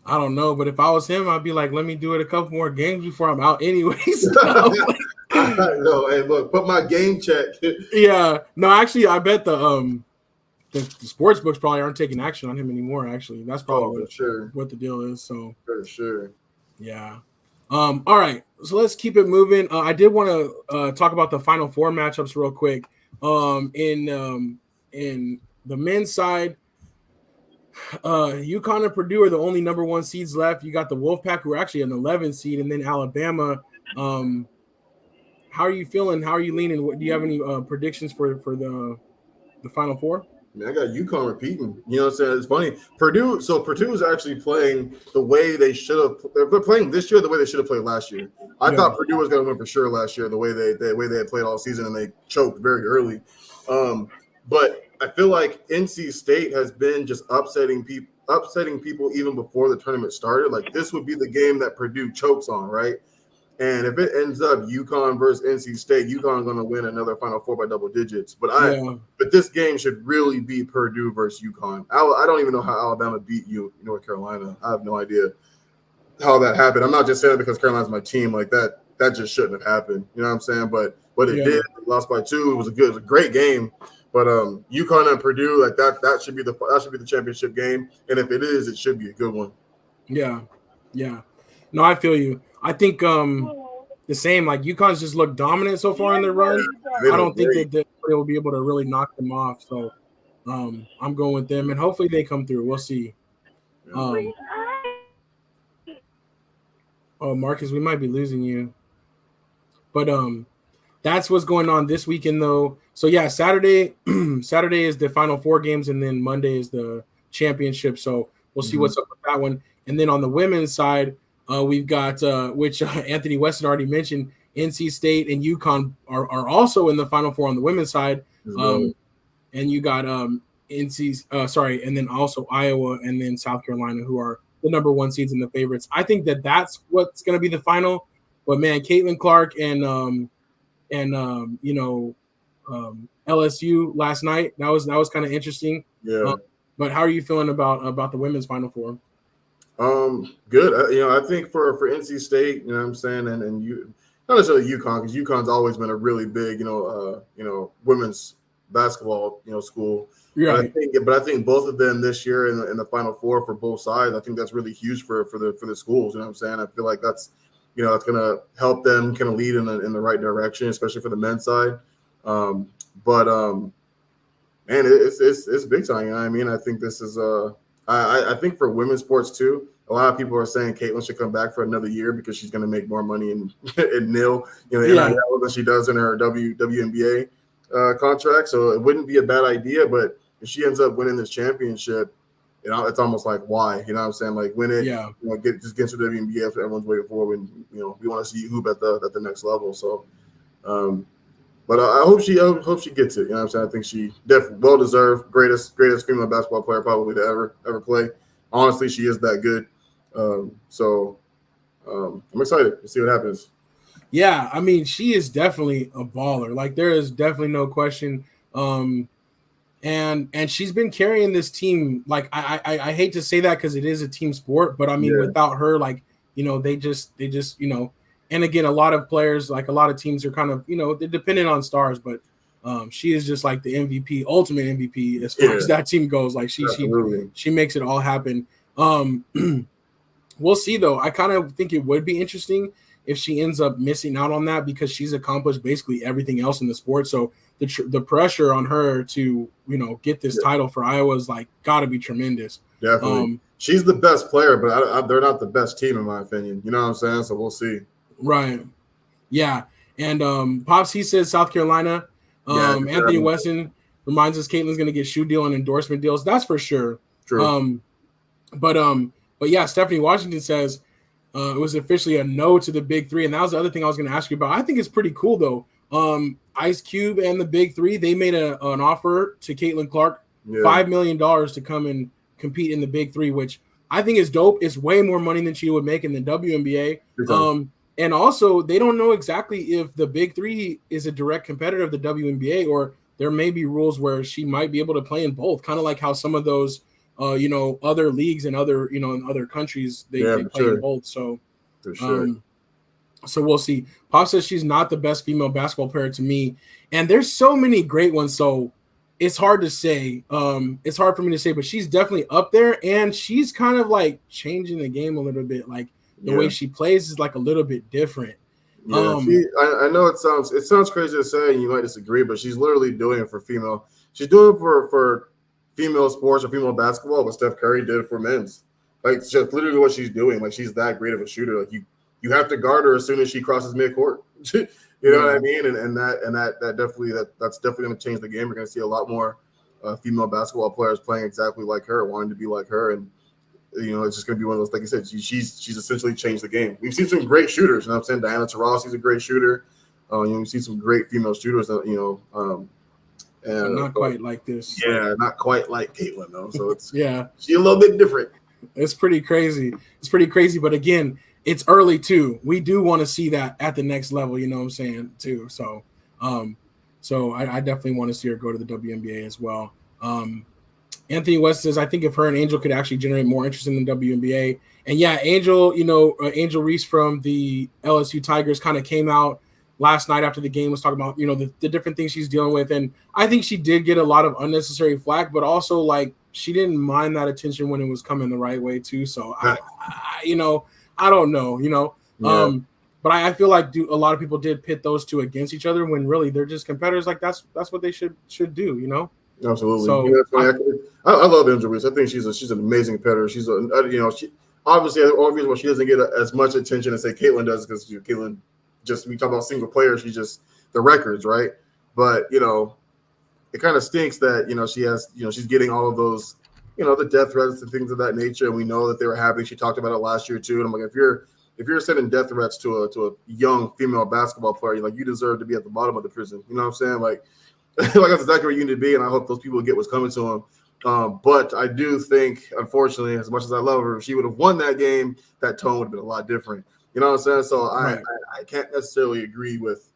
Speaker 1: I don't know. But if I was him, I'd be like, let me do it a couple more games before I'm out anyways.
Speaker 2: No, hey, look, put my game check.
Speaker 1: Yeah. No, actually, I bet the sports books probably aren't taking action on him anymore. Actually, that's probably what the deal is. So
Speaker 2: for sure.
Speaker 1: Yeah. All right. So let's keep it moving. I did want to talk about the Final Four matchups real quick. In the men's side, UConn and Purdue are the only number one seeds left. You got the Wolfpack, who are actually an 11 seed, and then Alabama. How are you feeling? How are you leaning? Do you have any predictions for the Final Four?
Speaker 2: Man, I got UConn repeating. You know what I'm saying? It's funny. Purdue is actually playing the way they should have. They're playing this year the way they should have played last year. I thought Purdue was going to win for sure last year, the way they had played all season, and they choked very early. But I feel like NC State has been just upsetting people even before the tournament started. Like this would be the game that Purdue chokes on, right? And if it ends up UConn versus NC State, UConn going to win another Final Four by double digits. But this game should really be Purdue versus UConn. I don't even know how Alabama beat North Carolina. I have no idea how that happened. I'm not just saying it because Carolina's my team. Like that just shouldn't have happened. You know what I'm saying? But it did. They lost by 2. It was a great game. But UConn and Purdue, like that should be the championship game. And if it is, it should be a good one.
Speaker 1: Yeah. No, I feel you. I think the same. Like UConn's just looked dominant so far in their run. I don't think that they will be able to really knock them off. So I'm going with them, and hopefully they come through. We'll see. Oh, Marcus, we might be losing you. But that's what's going on this weekend, though. So yeah, Saturday is the Final Four games, and then Monday is the championship. So we'll see what's up with that one. And then on the women's side. We've got, which Anthony Weston already mentioned, NC State and UConn are also in the Final Four on the women's side. And you got and then also Iowa and then South Carolina, who are the number one seeds and the favorites. I think that's what's going to be the final. But man, Caitlin Clark and LSU last night, that was kind of interesting.
Speaker 2: Yeah.
Speaker 1: But how are you feeling about the women's Final Four?
Speaker 2: Good. I think for NC State, you know what I'm saying, and you not necessarily UConn, because UConn's always been a really big, women's basketball, school.
Speaker 1: Yeah.
Speaker 2: But I think both of them this year in the Final Four for both sides, I think that's really huge for the schools. You know what I'm saying? I feel like that's it's gonna help them kind of lead in the right direction, especially for the men's side. Man, it's big time. You know what I mean? I think this is I think for women's sports too, a lot of people are saying Caitlin should come back for another year because she's going to make more money in NIL, than she does in her WNBA contract. So it wouldn't be a bad idea. But if she ends up winning this championship, You know, it's almost like why, you know what I'm saying? Like when it,
Speaker 1: Yeah.
Speaker 2: you know, gets to the WNBA, after everyone's waiting for, when you know we want to see you hoop at the next level. So, but I hope she gets it. You know what I'm saying? I think she definitely well deserved, greatest female basketball player probably to ever play. Honestly, she is that good. I'm excited to see what happens.
Speaker 1: Yeah, I mean, she is definitely a baller. Like there is definitely no question. And she's been carrying this team. Like I hate to say that because it is a team sport, but I mean
Speaker 2: Yeah.
Speaker 1: without her, like they just and again a lot of players, like a lot of teams are kind of they're dependent on stars, but she is just like the MVP, ultimate MVP as far as that team goes. Like she makes it all happen. We'll see though. I kind of think it would be interesting if she ends up missing out on that because she's accomplished basically everything else in the sport. So the pressure on her to get this title for Iowa is like got to be tremendous.
Speaker 2: Definitely, she's the best player, but they're not the best team in my opinion. You know what I'm saying? So we'll see.
Speaker 1: Right. Yeah. And Pops, he says South Carolina. Anthony Weston reminds us Caitlin's going to get shoe deal and endorsement deals. That's for sure.
Speaker 2: True.
Speaker 1: But yeah, Stephanie Washington says it was officially a no to the Big Three, and that was the other thing I was going to ask you about. I think it's pretty cool though. Ice Cube and the Big Three, they made an offer to Caitlin Clark, $5 million to come and compete in the Big Three, which I think is dope. It's way more money than she would make in the WNBA. And also, they don't know exactly if the Big Three is a direct competitor of the WNBA, or there may be rules where she might be able to play in both, kind of like how some of those other leagues and other in other countries they play in both. So
Speaker 2: for sure.
Speaker 1: So we'll see. Pop says she's not the best female basketball player to me, and there's so many great ones. So it's hard to say. It's hard for me to say, but she's definitely up there, and she's kind of like changing the game a little bit. Like the way she plays is like a little bit different.
Speaker 2: Yeah, I know it sounds crazy to say, and you might disagree, but she's literally doing it for female. She's doing it for female sports or female basketball, what Steph Curry did for men's. Like it's just literally what she's doing. Like she's that great of a shooter. Like you have to guard her as soon as she crosses midcourt. You know what I mean? And that's definitely going to change the game. We're going to see a lot more female basketball players playing exactly like her, wanting to be like her, and it's just going to be one of those. Like you said, she's essentially changed the game. We've seen some great shooters. You know what I'm saying? Diana Taurasi's a great shooter. We've seen some great female shooters.
Speaker 1: And not quite like this.
Speaker 2: Yeah, not quite like Caitlin though. So it's she's a little bit different.
Speaker 1: It's pretty crazy. But again, it's early too. We do want to see that at the next level. You know what I'm saying too. So, I definitely want to see her go to the WNBA as well. Anthony West says I think if her and Angel could actually generate more interest in the WNBA. And yeah, Angel, Angel Reese from the LSU Tigers kind of came out last night after the game, was talking about, the different things she's dealing with. And I think she did get a lot of unnecessary flack, but also like she didn't mind that attention when it was coming the right way too. So I don't know, but I feel like a lot of people did pit those two against each other when really they're just competitors. Like that's what they should do,
Speaker 2: Absolutely.
Speaker 1: So
Speaker 2: I love Angel Reese. I think she's an amazing competitor. She's she obviously the only reason why she doesn't get as much attention as say Caitlin does because Caitlin, just we talk about single players, she's just the records, right? But it kind of stinks that she has she's getting all of those the death threats and things of that nature, and we know that they were happening. She talked about it last year too, and I'm like, if you're sending death threats to a young female basketball player, you deserve to be at the bottom of the prison. You know what I'm saying? Like that's exactly where you need to be, and I hope those people get what's coming to them. But I do think, unfortunately, as much as I love her, if she would have won that game, that tone would have been a lot different. You know what I'm saying? So I can't necessarily agree with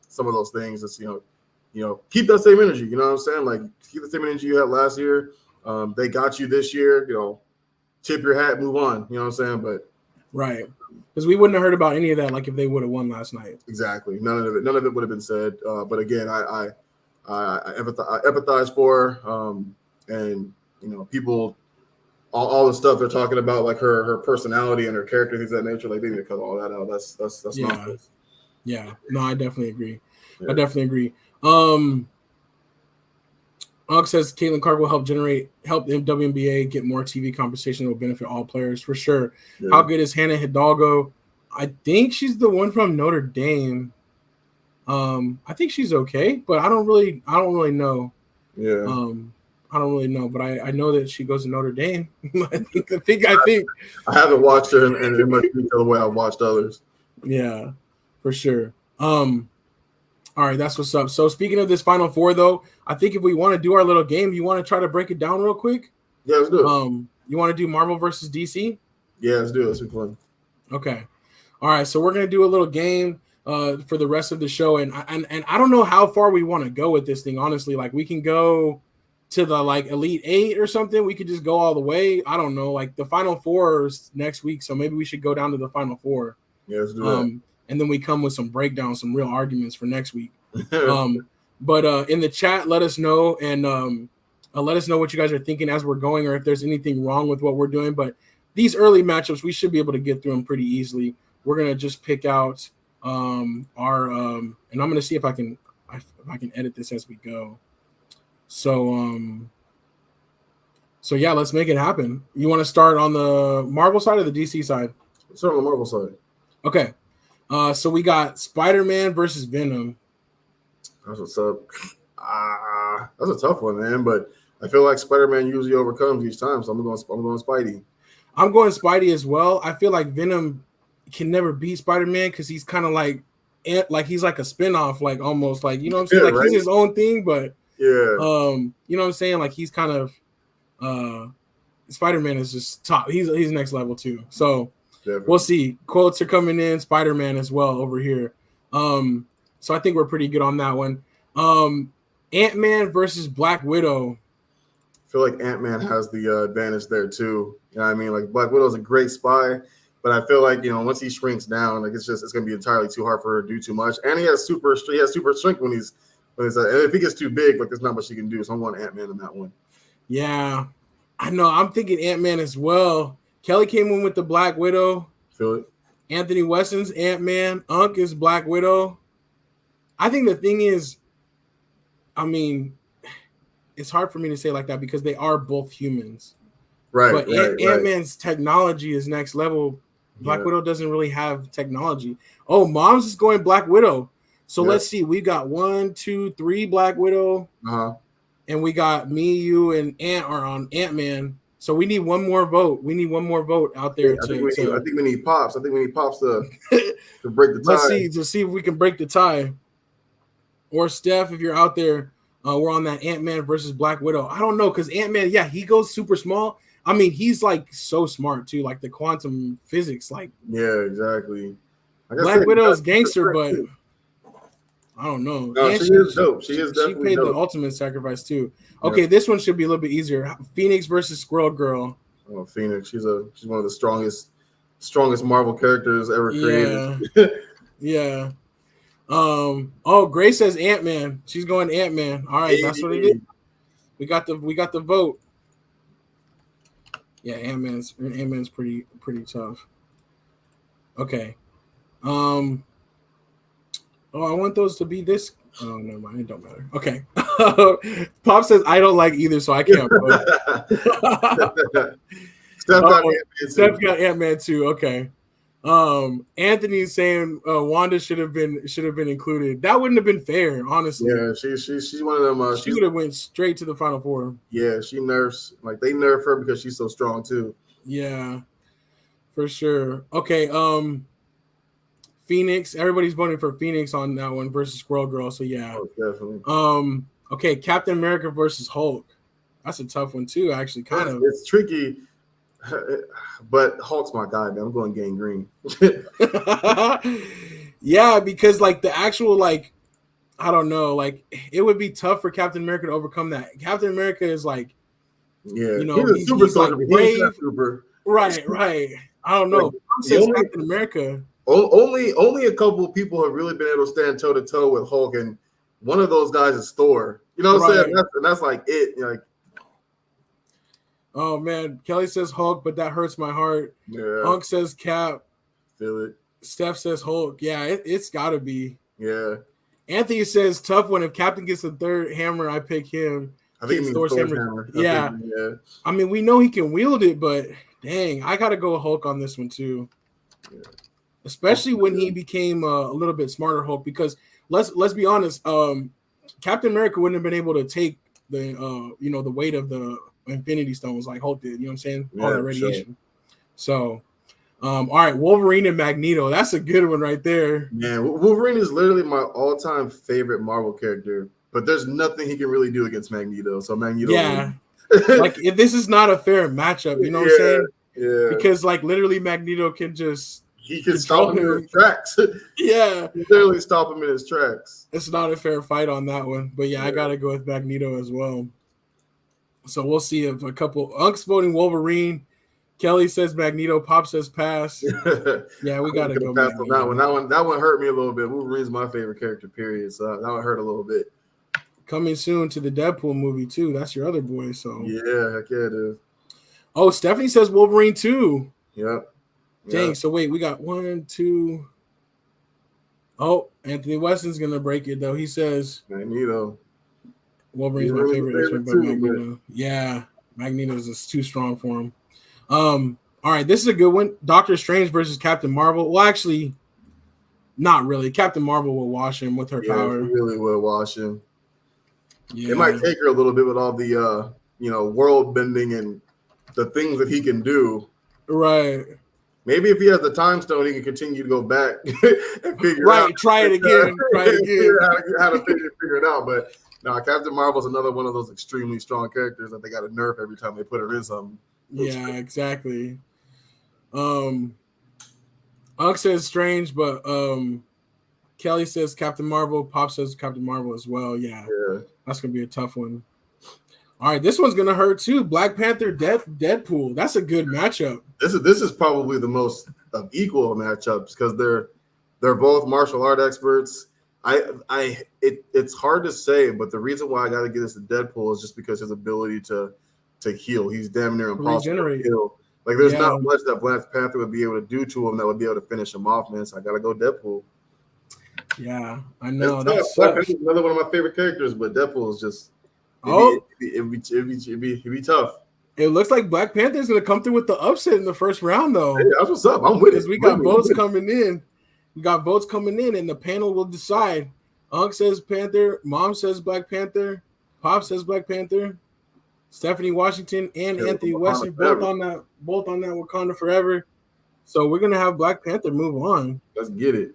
Speaker 2: some of those things. It's keep that same energy. You know what I'm saying? Like keep the same energy you had last year. They got you this year. Tip your hat, move on. You know what I'm saying? But
Speaker 1: right, because we wouldn't have heard about any of that like if they would have won last night.
Speaker 2: Exactly. None of it would have been said. But again, I empathize for her. And people. All the stuff they're talking about, like her personality and her character, things of that nature, like they need to cut all that out. That's nonsense.
Speaker 1: Yeah. No, I definitely agree. Yeah. Ugg says Caitlin Clark will help the WNBA get more TV conversation that will benefit all players for sure. Yeah. How good is Hannah Hidalgo? I think she's the one from Notre Dame. I think she's okay, but I don't really know.
Speaker 2: Yeah.
Speaker 1: I don't really know, but I know that she goes to Notre Dame. I think.
Speaker 2: I haven't watched her in much detail the way I've watched others.
Speaker 1: Yeah, for sure. All right, that's what's up. So speaking of this Final Four, though, I think if we want to do our little game, you want to try to break it down real quick?
Speaker 2: Yeah, let's do it.
Speaker 1: You want to do Marvel versus DC?
Speaker 2: Yeah, let's do it. Let's be fun.
Speaker 1: Okay. All right, so we're gonna do a little game for the rest of the show, and I don't know how far we want to go with this thing. Honestly, like we can go to the like Elite Eight or something. We could just go all the way. I don't know. Like the Final Four is next week, so maybe we should go down to the Final Four.
Speaker 2: Yeah, let's do that.
Speaker 1: And then we come with some breakdowns, some real arguments for next week. But in the chat, let us know and let us know what you guys are thinking as we're going, or if there's anything wrong with what we're doing. But these early matchups, we should be able to get through them pretty easily. We're gonna just pick out our and I'm gonna see if I can edit this as we go. So yeah, let's make it happen. You want to start on the Marvel side or the DC side?
Speaker 2: Let's start on the Marvel side.
Speaker 1: Okay. So we got Spider-Man versus Venom.
Speaker 2: That's what's up. That's a tough one, man. But I feel like Spider-Man usually overcomes each time, so I'm going Spidey.
Speaker 1: I'm going Spidey as well. I feel like Venom can never beat Spider-Man because he's kind of like he's like a spinoff, like almost like, you know what I'm saying? Like right? He's his own thing, but
Speaker 2: yeah,
Speaker 1: you know what I'm saying? Like he's kind of Spider-Man is just top. He's next level too. So definitely. We'll see. Quotes are coming in. Spider-Man as well over here. So I think we're pretty good on that one. Ant-Man versus Black Widow.
Speaker 2: I feel like Ant-Man has the advantage there too. You know what I mean? Like Black Widow's a great spy, but I feel like, you know, once he shrinks down, like it's gonna be entirely too hard for her to do too much. And he has super strength when he's and if he gets too big, like there's not much he can do. So I'm going Ant-Man in that one.
Speaker 1: Yeah, I know. I'm thinking Ant-Man as well. Kelly came in with the Black Widow.
Speaker 2: Feel it.
Speaker 1: Anthony Wesson's Ant-Man. Unk is Black Widow. I think the thing is, I mean, it's hard for me to say like that because they are both humans.
Speaker 2: Right.
Speaker 1: But Ant-Man's technology is next level. Black Widow doesn't really have technology. Oh, Mom's is going Black Widow. So let's see. We got 1, 2, 3 Black Widow. And we got me, you, and Ant are on Ant-Man. So we need one more vote. We need one more vote out there.
Speaker 2: I think we need Pops. I think we need Pops to break the tie.
Speaker 1: Let's see if we can break the tie. Or Steph, if you're out there, we're on that Ant-Man versus Black Widow. I don't know, because Ant-Man, he goes super small. I mean, he's like so smart too, like the quantum physics. Like,
Speaker 2: yeah, exactly.
Speaker 1: Black Widow is gangster, but I don't know.
Speaker 2: No, she is dope. She is definitely
Speaker 1: paid
Speaker 2: dope.
Speaker 1: The ultimate sacrifice too. Okay, this one should be a little bit easier. Phoenix versus Squirrel Girl.
Speaker 2: Oh, Phoenix. She's one of the strongest Marvel characters ever created.
Speaker 1: Yeah. Grace says Ant-Man. She's going Ant-Man. All right, that's what it is. We got the vote. Yeah, Ant-Man's pretty tough. Okay. I want those to be this. Oh, never mind. It don't matter. Okay. Pop says I don't like either, so I can't vote. Steph got Ant-Man too. Okay. Anthony's saying Wanda should have been included. That wouldn't have been fair, honestly.
Speaker 2: Yeah, she's one of them.
Speaker 1: She would have went straight to the Final Four.
Speaker 2: Yeah, they nerf her because she's so strong too.
Speaker 1: Yeah, for sure. Okay, Phoenix. Everybody's voting for Phoenix on that one versus Squirrel Girl. So yeah,
Speaker 2: definitely.
Speaker 1: Okay, Captain America versus Hulk. That's a tough one too. Actually, kind of.
Speaker 2: It's tricky. But Hulk's my guy, man. I'm going Gang Green.
Speaker 1: Yeah, because like the actual like, I don't know, like it would be tough for Captain America to overcome that. Captain America is like,
Speaker 2: you know,
Speaker 1: he's like brave. Right. I don't know. Captain America.
Speaker 2: Only a couple of people have really been able to stand toe to toe with Hulk, and one of those guys is Thor. You know what I'm saying? That's like it. Like.
Speaker 1: Oh man, Kelly says Hulk, but that hurts my heart.
Speaker 2: Yeah.
Speaker 1: Hunk says Cap.
Speaker 2: Feel it.
Speaker 1: Steph says Hulk. Yeah, it's got to be.
Speaker 2: Yeah.
Speaker 1: Anthony says tough one. If Captain gets the third hammer, I pick him.
Speaker 2: I think it's Thor's hammer.
Speaker 1: Yeah. I mean, we know he can wield it, but dang, I got to go Hulk on this one too. Yeah. Especially when he became a little bit smarter Hulk, because let's be honest, Captain America wouldn't have been able to take the weight of the Infinity Stones like Hulk did. You know what I'm saying?
Speaker 2: Yeah,
Speaker 1: All that
Speaker 2: for
Speaker 1: radiation. So, all right, Wolverine and Magneto. That's a good one right there.
Speaker 2: Man, Wolverine is literally my all-time favorite Marvel character, but there's nothing he can really do against Magneto. So Magneto,
Speaker 1: Yeah, like if this is not a fair matchup, you know what I'm saying?
Speaker 2: Yeah,
Speaker 1: because like literally Magneto can just
Speaker 2: he can stop him in his tracks.
Speaker 1: Yeah,
Speaker 2: he literally stop him in his tracks.
Speaker 1: It's not a fair fight on that one, but yeah, I gotta go with Magneto as well. So we'll see if a couple Unk's voting Wolverine. Kelly says Magneto. Pop says pass. Yeah, we gotta go
Speaker 2: pass on that one. That one hurt me a little bit. Wolverine's my favorite character, period. So that one hurt a little bit.
Speaker 1: Coming soon to the Deadpool movie too. That's your other boy. So
Speaker 2: yeah, heck yeah, it is.
Speaker 1: Oh, Stephanie says Wolverine too.
Speaker 2: Yep.
Speaker 1: Dang. So wait, we got 1, 2. Oh, Anthony Weston's gonna break it though. He says
Speaker 2: Magneto.
Speaker 1: Wolverine's my favorite too, Magneto. Yeah, Magneto's is too strong for him. All right, this is a good one. Doctor Strange versus Captain Marvel. Well, actually, not really. Captain Marvel will wash him with her power.
Speaker 2: She really will wash him. Yeah. It might take her a little bit with all the world bending and the things that he can do.
Speaker 1: Right.
Speaker 2: Maybe if he has the time stone, he can continue to go back and figure out.
Speaker 1: Try it again.
Speaker 2: How to figure it out. But no, Captain Marvel's another one of those extremely strong characters that they got to nerf every time they put her in something.
Speaker 1: Yeah, exactly. Unk says Strange, but Kelly says Captain Marvel. Pop says Captain Marvel as well. Yeah. That's gonna be a tough one. All right, this one's gonna hurt too. Black Panther, Deadpool. That's a good matchup.
Speaker 2: This is probably the most of equal matchups because they're both martial art experts. It's hard to say, but the reason why I got to give this to Deadpool is just because his ability to heal. He's damn near impossible to heal. Like there's not much that Black Panther would be able to do to him that would be able to finish him off, man. So I got to go Deadpool.
Speaker 1: Yeah, I know.
Speaker 2: That's another one of my favorite characters, but Deadpool is just it'd be tough.
Speaker 1: It looks like Black Panther is going to come through with the upset in the first round, though.
Speaker 2: Hey, that's what's up. I'm with it.
Speaker 1: Because we got votes coming in. We got votes coming in, and the panel will decide. Unk says Panther. Mom says Black Panther. Pop says Black Panther. Stephanie Washington and Anthony Weston both on that Wakanda Forever. So we're going to have Black Panther move on.
Speaker 2: Let's get it.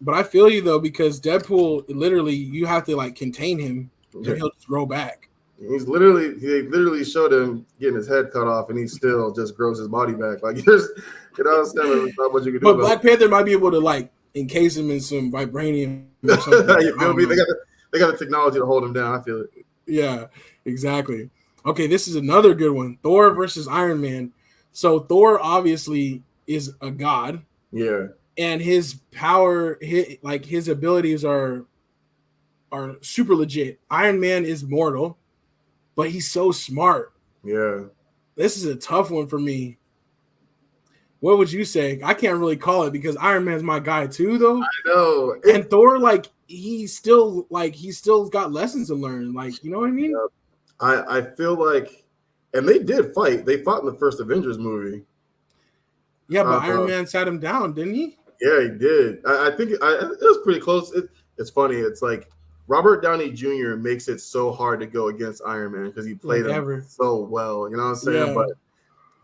Speaker 1: But I feel you, though, because Deadpool, literally, you have to, like, contain him, and he'll just grow back.
Speaker 2: He literally showed him getting his head cut off, and he still just grows his body back. Like, there's, not what you can do.
Speaker 1: But Black Panther might be able to, like, encase him in some vibranium or something.
Speaker 2: You feel me? They got the technology to hold him down. I feel it.
Speaker 1: Yeah, exactly. Okay, this is another good one. Thor versus Iron Man. So Thor obviously is a god.
Speaker 2: Yeah.
Speaker 1: And his power, his abilities are super legit. Iron Man is mortal, but he's so smart.
Speaker 2: Yeah.
Speaker 1: This is a tough one for me. What would you say? I can't really call it because Iron Man's my guy too, though.
Speaker 2: I know.
Speaker 1: And Thor, he's still got lessons to learn. Like, you know what I mean?
Speaker 2: Yeah. I feel like, and they did fight. They fought in the first Avengers movie.
Speaker 1: Yeah, but Iron Man sat him down, didn't he?
Speaker 2: Yeah, he did. I think it was pretty close. It's funny. It's like Robert Downey Jr. makes it so hard to go against Iron Man because he played him so well. You know what I'm saying? Yeah.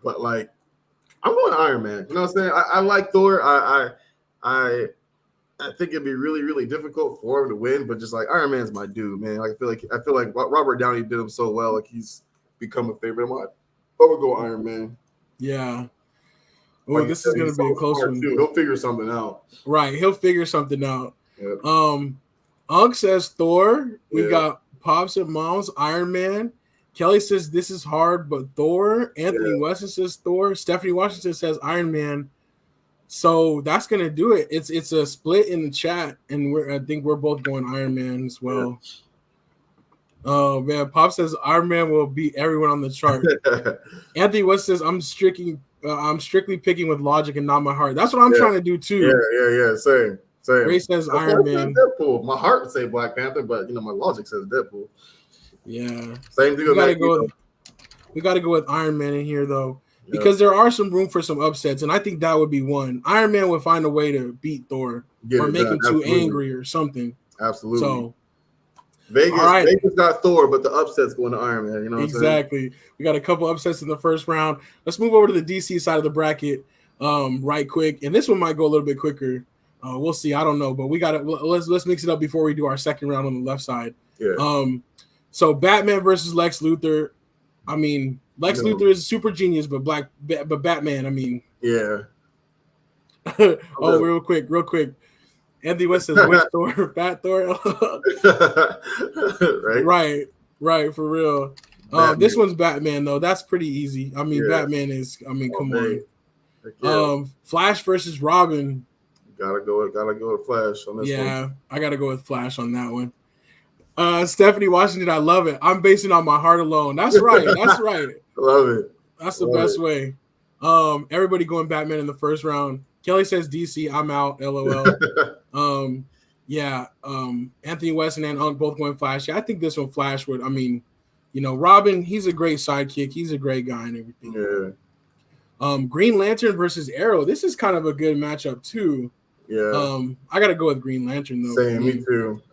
Speaker 2: But like, I'm going Iron Man. You know what I'm saying? I like Thor. I think it'd be really, really difficult for him to win, but just like Iron Man's my dude, man. Like, I feel like Robert Downey did him so well. Like he's become a favorite of mine. I would go Iron Man.
Speaker 1: Yeah. Well, this is going to be a close one.
Speaker 2: Too. He'll figure something out.
Speaker 1: Right. He'll figure something out.
Speaker 2: Yep.
Speaker 1: Unk says Thor. We got Pops and Moms, Iron Man. Kelly says this is hard, but Thor. Anthony Weston says Thor. Stephanie Washington says Iron Man. So that's going to do it. It's a split in the chat, and I think we're both going Iron Man as well. Yeah. Oh, man. Pop says Iron Man will beat everyone on the chart. Anthony Weston says I'm strictly picking with logic and not my heart. That's what I'm trying to do too.
Speaker 2: Yeah. Same.
Speaker 1: Ray says Iron Man.
Speaker 2: Deadpool. My heart would say Black Panther, but my logic says Deadpool.
Speaker 1: Yeah.
Speaker 2: Same thing.
Speaker 1: We got to go with Iron Man in here though, because there are some room for some upsets, and I think that would be one. Iron Man would find a way to beat Thor or make him too angry or something.
Speaker 2: Absolutely.
Speaker 1: So,
Speaker 2: Vegas,
Speaker 1: All right.
Speaker 2: Vegas got Thor, but the upset's going to Iron Man. You know what
Speaker 1: Exactly.
Speaker 2: I'm saying?
Speaker 1: We got a couple upsets in the first round. Let's move over to the DC side of the bracket right quick. And this one might go a little bit quicker. We'll see. I don't know. But we got to let's mix it up before we do our second round on the left side.
Speaker 2: Yeah.
Speaker 1: So Batman versus Lex Luthor. I mean, Lex Luthor is a super genius, but Batman, I mean.
Speaker 2: Yeah.
Speaker 1: Real quick. Anthony West says, which Thor? Fat Thor? Right, for real. This one's Batman, though. That's pretty easy. I mean, Batman is, come on. Yeah. Flash versus Robin.
Speaker 2: Gotta go with Flash on this one.
Speaker 1: Yeah, I gotta go with Flash on that one. Stephanie Washington, I love it. I'm basing on my heart alone. That's right.
Speaker 2: Love it.
Speaker 1: That's the best way. Everybody going Batman in the first round. Kelly says DC, I'm out. LOL. Anthony West and Unk both going Flash. Yeah, I think this one Flash would. I mean, Robin, he's a great sidekick. He's a great guy and everything.
Speaker 2: Yeah.
Speaker 1: Green Lantern versus Arrow. This is kind of a good matchup too.
Speaker 2: Yeah.
Speaker 1: I gotta go with Green Lantern though.
Speaker 2: Same, me too.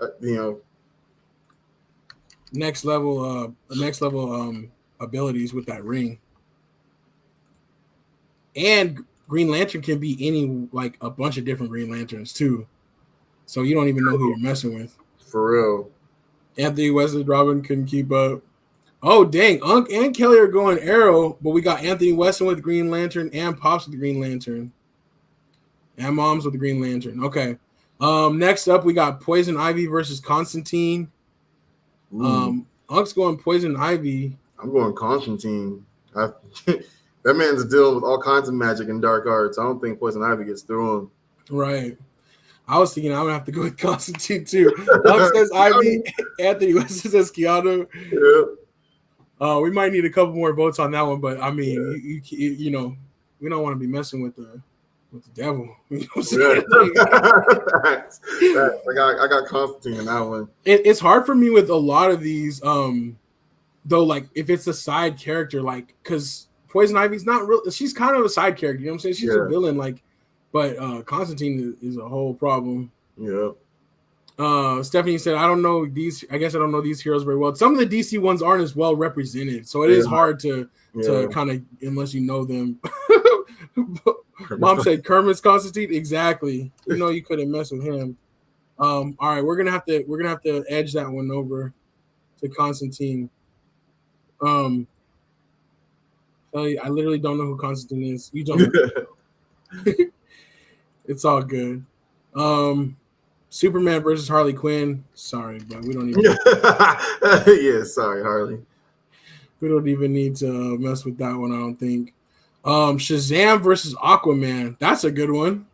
Speaker 1: Next level abilities with that ring. And Green Lantern can be a bunch of different Green Lanterns too. So you don't even know who you're messing with.
Speaker 2: For real.
Speaker 1: Anthony West and Robin couldn't keep up. Oh, dang. Unk and Kelly are going Arrow, but we got Anthony Weston with Green Lantern and Pops with the Green Lantern. And Moms with the Green Lantern. Okay. Next up, we got Poison Ivy versus Constantine. Unk's going Poison Ivy.
Speaker 2: I'm going Constantine. That man's dealing with all kinds of magic and dark arts. I don't think Poison Ivy gets through him.
Speaker 1: Right. I was thinking I'm going to have to go with Constantine too. Unk says Ivy. Anthony West says Keanu.
Speaker 2: Yeah.
Speaker 1: We might need a couple more votes on that one, but I mean, we don't want to be messing with the devil. You know what I'm saying?
Speaker 2: I got Constantine in that one.
Speaker 1: It's hard for me with a lot of these, though. Like if it's a side character, like because Poison Ivy's not real. She's kind of a side character. You know what I'm saying? She's a villain, but Constantine is a whole problem.
Speaker 2: Yeah.
Speaker 1: Stephanie said, I don't know these. I guess I don't know these heroes very well. Some of the DC ones aren't as well represented, so it is hard to kind of, unless you know them. Mom said Kermit's Constantine. Exactly. You couldn't mess with him. All right, we're gonna have to edge that one over to Constantine. I literally don't know who Constantine is. You don't. It's all good. Superman versus Harley Quinn. Sorry, but we don't even.
Speaker 2: Sorry, Harley.
Speaker 1: We don't even need to mess with that one. I don't think. Shazam versus Aquaman. That's a good one.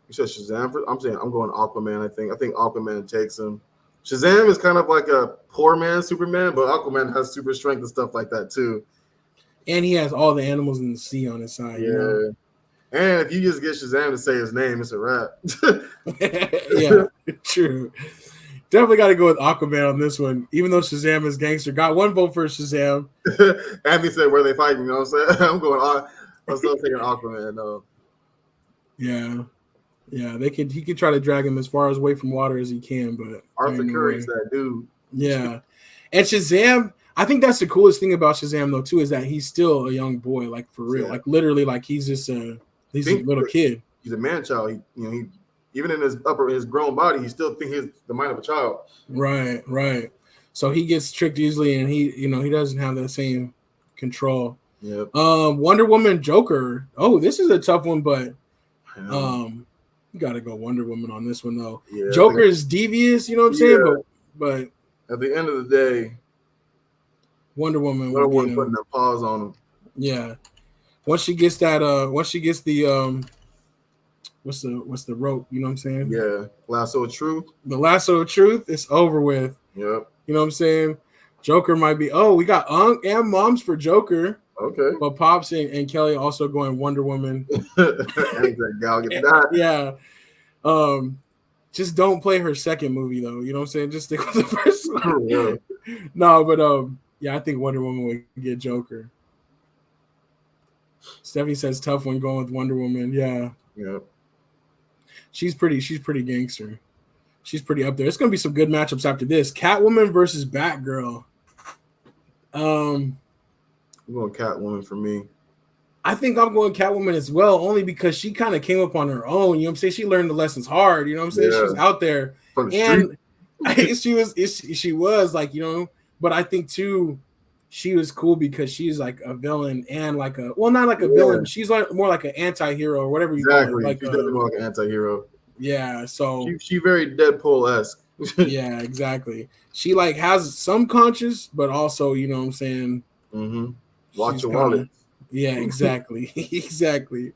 Speaker 2: You said Shazam. I'm going Aquaman. I think Aquaman takes him. Shazam is kind of like a poor man Superman, but Aquaman has super strength and stuff like that too.
Speaker 1: And he has all the animals in the sea on his side.
Speaker 2: Yeah. And if you just get Shazam to say his name, it's a wrap.
Speaker 1: Yeah, true. Definitely got to go with Aquaman on this one, even though Shazam is gangster. Got one vote for Shazam.
Speaker 2: Anthony said, where they fighting? You know what I'm saying? I'm still taking Aquaman, though.
Speaker 1: Yeah. He could try to drag him as far away from water as he can, but
Speaker 2: Arthur Curry's that dude.
Speaker 1: Yeah. And Shazam, I think that's the coolest thing about Shazam, though, too, is that he's still a young boy, like for real. Yeah. Like literally, like he's just a little kid.
Speaker 2: He's a man child. He even in his grown body, he still thinks he's the mind of a child.
Speaker 1: Right. So he gets tricked easily, and he doesn't have that same control.
Speaker 2: Yep.
Speaker 1: Wonder Woman, Joker. Oh, this is a tough one, but you gotta go Wonder Woman on this one though. Yeah, Joker is devious, you know what I'm saying? But
Speaker 2: at the end of the day,
Speaker 1: Wonder Woman
Speaker 2: putting a pause on him.
Speaker 1: Yeah. Once she gets the what's the rope, you know what I'm saying?
Speaker 2: Yeah. Lasso of truth.
Speaker 1: The lasso of truth, it's over with.
Speaker 2: Yep.
Speaker 1: You know what I'm saying? Joker might be we got Unk and Moms for Joker.
Speaker 2: Okay.
Speaker 1: But Pops and Kelly also going Wonder Woman. Yeah. Just don't play her second movie though. You know what I'm saying? Just stick with the first one. Yeah. No, but I think Wonder Woman would get Joker. Stephanie says tough one going with Wonder Woman. Yeah.
Speaker 2: Yep.
Speaker 1: She's pretty gangster. She's pretty up there. It's gonna be some good matchups after this. Catwoman versus Batgirl.
Speaker 2: I'm going Catwoman for me.
Speaker 1: I think I'm going Catwoman as well, only because she kind of came up on her own. You know what I'm saying? She learned the lessons hard. You know what I'm saying?
Speaker 2: Yeah.
Speaker 1: She was out there,
Speaker 2: From the
Speaker 1: and
Speaker 2: street.
Speaker 1: she was like, you know. But I think too, she was cool because she's like a villain and like not like a villain. She's like more like an anti-hero or whatever you call it. Like
Speaker 2: she's definitely more like an anti-hero.
Speaker 1: Yeah, so
Speaker 2: she very Deadpool-esque.
Speaker 1: Yeah, exactly. She like has some conscience, but also, you know what I'm saying?
Speaker 2: Mm-hmm. Watch your wallet.
Speaker 1: Yeah, exactly. Exactly.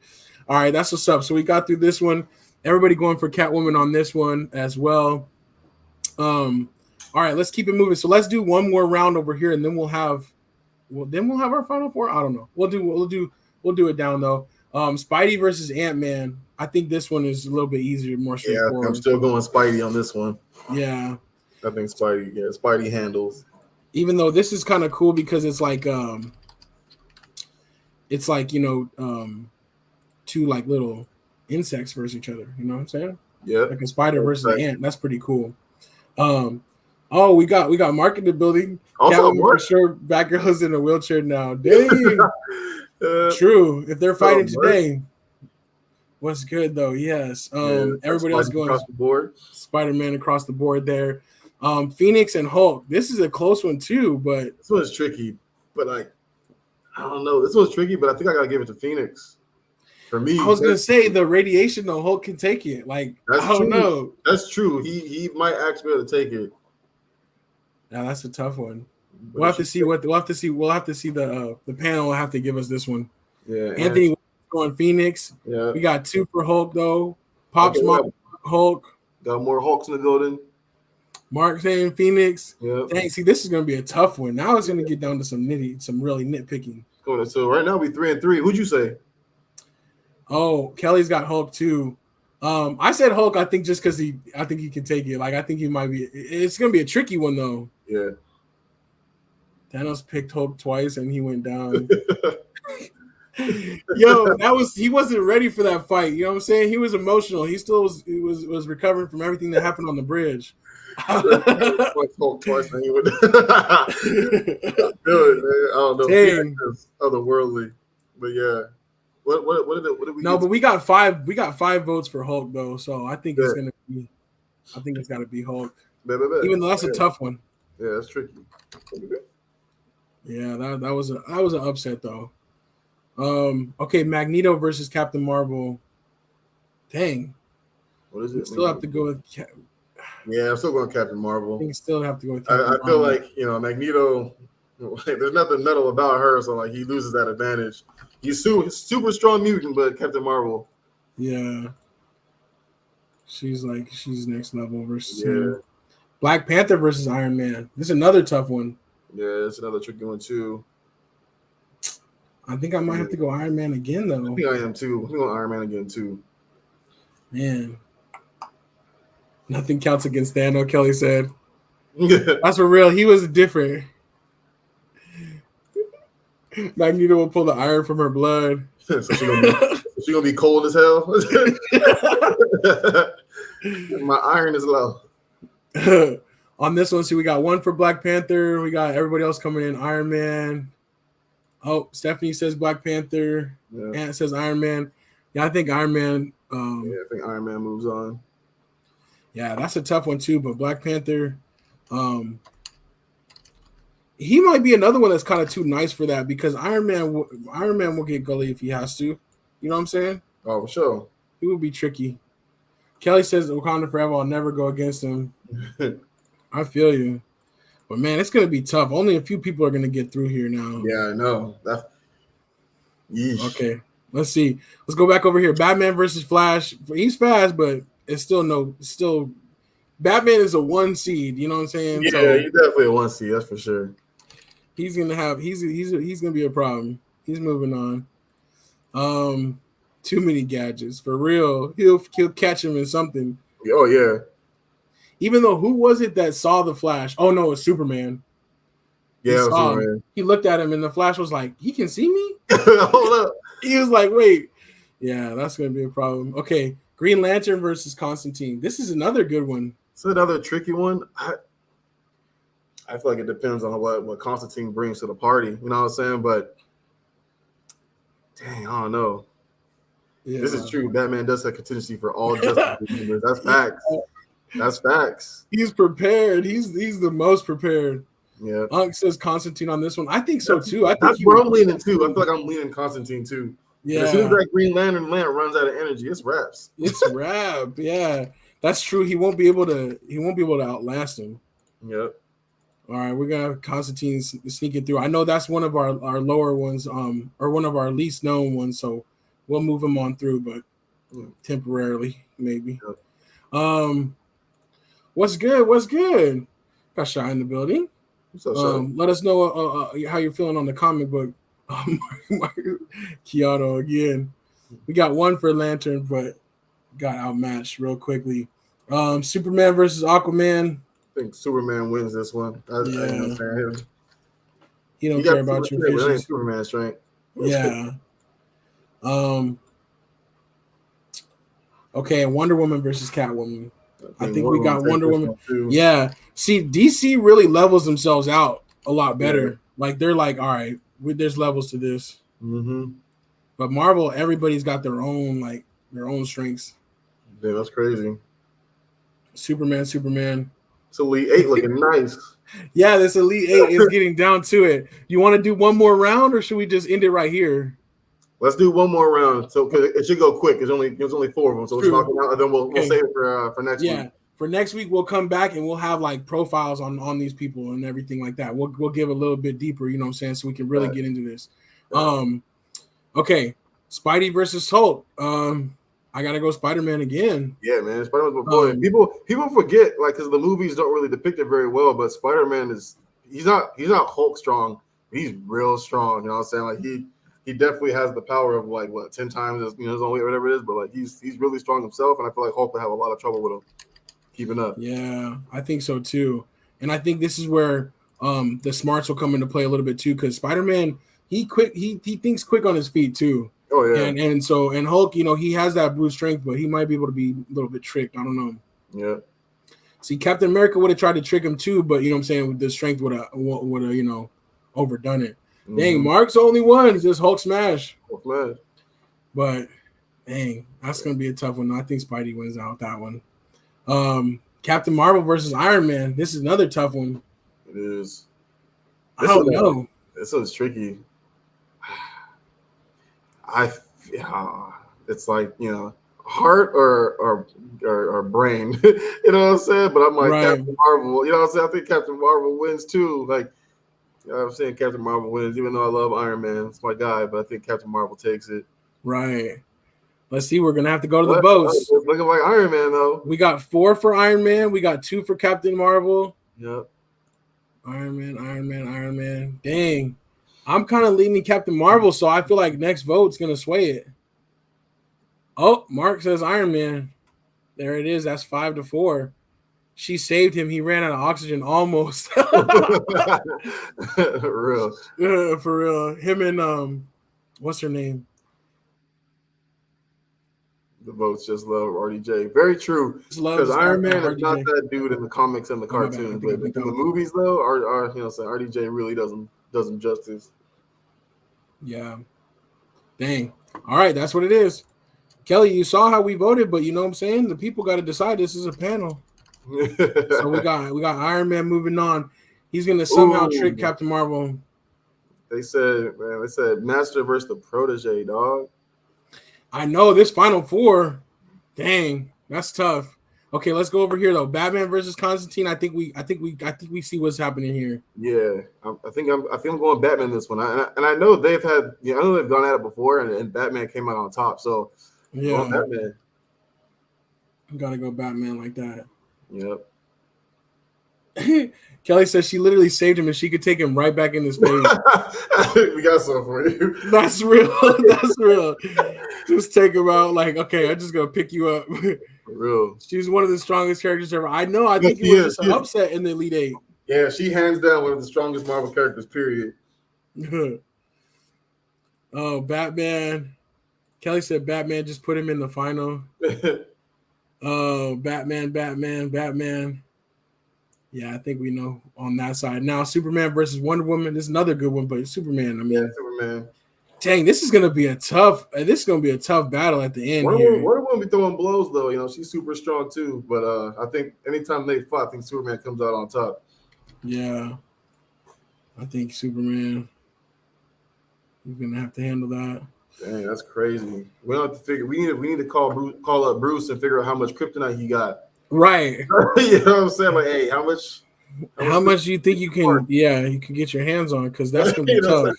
Speaker 1: All right, that's what's up. So we got through this one. Everybody going for Catwoman on this one as well. All right, let's keep it moving. So let's do one more round over here, and then we'll have our final four. I don't know. We'll do it down though. Spidey versus Ant-Man. I think this one is a little bit easier, more straightforward.
Speaker 2: Yeah, I'm still going Spidey on this one.
Speaker 1: Yeah.
Speaker 2: I think Spidey handles.
Speaker 1: Even though this is kind of cool because it's like two like little insects versus each other. You know what I'm saying?
Speaker 2: Yeah.
Speaker 1: Like a spider versus an ant. That's pretty cool. We got marketability.
Speaker 2: Also,
Speaker 1: for sure, Batgirl's in a wheelchair now. Dang. True. If they're fighting today, what's good though? Yes. Everybody else going
Speaker 2: across the board.
Speaker 1: Spider-Man across the board there. Phoenix and Hulk. This is a close one too, but
Speaker 2: this one's tricky. But like, I don't know. This one's tricky, but I think I gotta give it to Phoenix. For me,
Speaker 1: I was gonna say the radiation though, Hulk can take it. Like, I don't know.
Speaker 2: That's true. He might actually be able to take it.
Speaker 1: Now that's a tough one. We'll have to see the panel will have to give us this one.
Speaker 2: Yeah.
Speaker 1: Anthony going Phoenix.
Speaker 2: Yeah.
Speaker 1: We got 2 for Hulk though. Pops Hulk.
Speaker 2: Got more Hulks in the building.
Speaker 1: Mark saying Phoenix.
Speaker 2: Yeah.
Speaker 1: Dang, see, this is gonna be a tough one. Now it's gonna get down to some really nitpicking.
Speaker 2: So right now we 3-3. Who'd you say?
Speaker 1: Oh, Kelly's got Hulk too. I said Hulk. I think just because I think he can take it. Like I think he might be. It's gonna be a tricky one though.
Speaker 2: Yeah.
Speaker 1: Thanos picked Hulk twice and he went down. Yo, he wasn't ready for that fight. You know what I'm saying? He was emotional. He still was recovering from everything that happened on the bridge.
Speaker 2: Hulk twice and he went. Good, man. I don't know. It's otherworldly, but yeah. What did we?
Speaker 1: No, but we got 5. We got 5 votes for Hulk though, so I think it's gonna be. I think it's got to be Hulk. Even though that's a tough one.
Speaker 2: Yeah, that's tricky.
Speaker 1: Yeah, that was an upset though. Okay, Magneto versus Captain Marvel. Dang.
Speaker 2: What is it?
Speaker 1: Still have to go with.
Speaker 2: Yeah, I'm still going Captain Marvel.
Speaker 1: I think still have to go with Captain
Speaker 2: Marvel. I feel like Magneto. There's nothing metal about her, so like he loses that advantage. He's super strong mutant, but Captain Marvel.
Speaker 1: Yeah. She's next level versus him. Black Panther versus Iron Man. This is another tough one.
Speaker 2: Yeah, it's another tricky one too.
Speaker 1: I think I might have to go Iron Man again though.
Speaker 2: I think I am too. I'm going Iron Man again too.
Speaker 1: Man. Nothing counts against Thanos, Kelly said. That's for real. He was different. Magneto will pull the iron from her blood.
Speaker 2: So she gonna be cold as hell. My iron is low.
Speaker 1: On this one, see, we got 1 for Black Panther. We got everybody else coming in. Iron Man. Oh, Stephanie says Black Panther.
Speaker 2: Yeah.
Speaker 1: Ant says Iron Man. Yeah, I think Iron Man.
Speaker 2: I think Iron Man moves on.
Speaker 1: Yeah, that's a tough one too. But Black Panther. He might be another one that's kind of too nice for that because Iron Man will get gully if he has to. You know what I'm saying?
Speaker 2: Oh, for sure.
Speaker 1: He would be tricky. Kelly says Wakanda Forever. I'll never go against him. I feel you. But, man, it's going to be tough. Only a few people are going to get through here now.
Speaker 2: Yeah, I know.
Speaker 1: Okay, let's see. Let's go back over here. Batman versus Flash. He's fast, but it's still Batman is a 1 seed. You know what I'm saying?
Speaker 2: Yeah, so, he's definitely a 1 seed. That's for sure.
Speaker 1: He's gonna be a problem. He's moving on. Too many gadgets for real. He'll catch him in something.
Speaker 2: Oh yeah.
Speaker 1: Even though who was it that saw the Flash? Oh no, it's Superman.
Speaker 2: Yeah, Superman.
Speaker 1: He looked at him and the Flash was like, "He can see me."
Speaker 2: Hold up.
Speaker 1: He was like, "Wait, yeah, that's gonna be a problem." Okay, Green Lantern versus Constantine. This is another good one.
Speaker 2: So another tricky one. I feel like it depends on what Constantine brings to the party. You know what I'm saying? But dang, I don't know.
Speaker 1: Yeah.
Speaker 2: This is true. Batman does have contingency for all Justice League members. That's facts. That's facts.
Speaker 1: He's prepared. He's the most prepared.
Speaker 2: Yeah.
Speaker 1: Unk says Constantine on this one. I think so too. I think
Speaker 2: That's where I'm leaning too. I feel like I'm leaning Constantine too.
Speaker 1: Yeah.
Speaker 2: As soon as that Green Lantern lamp runs out of energy, it's wraps.
Speaker 1: It's wrap. Yeah, that's true. He won't be able to outlast him.
Speaker 2: Yep.
Speaker 1: All right, we're gonna have Constantine sneaking through. I know that's one of our lower ones, or one of our least known ones. So we'll move him on through, but temporarily maybe.
Speaker 2: Yep.
Speaker 1: What's good? What's good? Got Shy in the building. Let us know how you're feeling on the comic book. Kyoto again. We got one for Lantern, but got outmatched real quickly. Superman versus Aquaman.
Speaker 2: I think Superman wins this one.
Speaker 1: He don't care about your fishes.
Speaker 2: Superman strength.
Speaker 1: Yeah. Okay, Wonder Woman versus Catwoman. I think we got Wonder Woman. Yeah. See, DC really levels themselves out a lot better. Yeah. Like they're like, all right, there's levels to this.
Speaker 2: Mm-hmm.
Speaker 1: But Marvel, everybody's got their own strengths.
Speaker 2: Yeah, that's crazy.
Speaker 1: Superman.
Speaker 2: It's Elite 8 looking nice.
Speaker 1: Yeah, this Elite 8 is getting down to it. You want to do one more round, or should we just end it right here?
Speaker 2: Let's do one more round. So cause it should go quick. There's only 4 of them. So let's talk about, and then we'll save it for next week. Yeah,
Speaker 1: for next week we'll come back and we'll have like profiles on these people and everything like that. We'll give a little bit deeper, you know what I'm saying, so we can really get into this. Okay, Spidey versus Hulk. I gotta go Spider-Man again.
Speaker 2: Yeah, man, Spider-Man's my boy. People forget, like, because the movies don't really depict it very well, but Spider-Man he's not Hulk strong. He's real strong. You know what I'm saying? Like he definitely has the power of like 10 times his own weight, whatever it is. But like he's really strong himself, and I feel like Hulk would have a lot of trouble with him keeping up.
Speaker 1: Yeah, I think so too. And I think this is where the smarts will come into play a little bit too, because Spider-Man he thinks quick on his feet too.
Speaker 2: Oh yeah,
Speaker 1: and Hulk, he has that brute strength, but he might be able to be a little bit tricked. I don't know.
Speaker 2: Yeah.
Speaker 1: See, Captain America would have tried to trick him too, but you know what I'm saying, the strength would have overdone it. Mm-hmm. Dang, Mark's the only one. It's just Hulk smash.
Speaker 2: Hulk smash.
Speaker 1: But dang, that's gonna be a tough one. I think Spidey wins out that one. Captain Marvel versus Iron Man. This is another tough one.
Speaker 2: It is.
Speaker 1: I don't know.
Speaker 2: This one's tricky. It's like heart or brain, you know what I'm saying? But I'm like Captain Marvel, you know what I'm saying? I think Captain Marvel wins too. Like I'm saying, Captain Marvel wins, even though I love Iron Man. It's my guy, but I think Captain Marvel takes it.
Speaker 1: Right. Let's see. We're gonna have to go to the votes.
Speaker 2: It's looking like Iron Man though.
Speaker 1: We got 4 for Iron Man. We got 2 for Captain Marvel.
Speaker 2: Yep.
Speaker 1: Iron Man. Dang. I'm kind of leaning Captain Marvel, so I feel like next vote's going to sway it. Oh, Mark says Iron Man. There it is. That's 5-4. She saved him. He ran out of oxygen almost.
Speaker 2: For real.
Speaker 1: For real. Him and, what's her name?
Speaker 2: The votes just love RDJ. Very true. Because Iron Man is not that dude in the comics and the cartoons. But in the movies, though, RDJ really doesn't justice.
Speaker 1: Yeah. Dang. All right, that's what it is. Kelly, you saw how we voted, but you know what I'm saying? The people got to decide. This is a panel. So we got Iron Man moving on. He's gonna somehow trick Captain Marvel.
Speaker 2: They said Master versus the Protege, dog.
Speaker 1: I know this Final Four. Dang, that's tough. Okay, let's go over here though. Batman versus Constantine. I think we see what's happening here.
Speaker 2: Yeah, I think I'm going Batman this one. And I know they've had, I know they've gone at it before, and Batman came out on top. So
Speaker 1: yeah,
Speaker 2: Batman.
Speaker 1: Gotta go Batman like that.
Speaker 2: Yep.
Speaker 1: Kelly says she literally saved him, and she could take him right back in his space.
Speaker 2: We got something for you.
Speaker 1: That's real. That's real. Just take him out. Like, okay, I'm just gonna pick you up.
Speaker 2: For real.
Speaker 1: She's one of the strongest characters ever. I know. I think it was just an upset in the Elite 8.
Speaker 2: Yeah, she hands down one of the strongest Marvel characters. Period.
Speaker 1: Oh, Batman. Kelly said Batman just put him in the final. Batman. Yeah, I think we know on that side. Now, Superman versus Wonder Woman. This is another good one, but Superman. I mean,
Speaker 2: Superman.
Speaker 1: Dang, this is gonna be a tough. This is gonna be a tough battle at the end here.
Speaker 2: Wonder Woman be throwing blows though. You know, she's super strong too. But I think anytime they fight, I think Superman comes out on top.
Speaker 1: Yeah, I think Superman. He's gonna have to handle that.
Speaker 2: Dang, that's crazy. We don't have to figure. We need to call up Bruce and figure out how much kryptonite he got.
Speaker 1: Right.
Speaker 2: You know what I'm saying? Like, hey, how much
Speaker 1: do you think you can? Yeah, you can get your hands on because that's gonna be tough.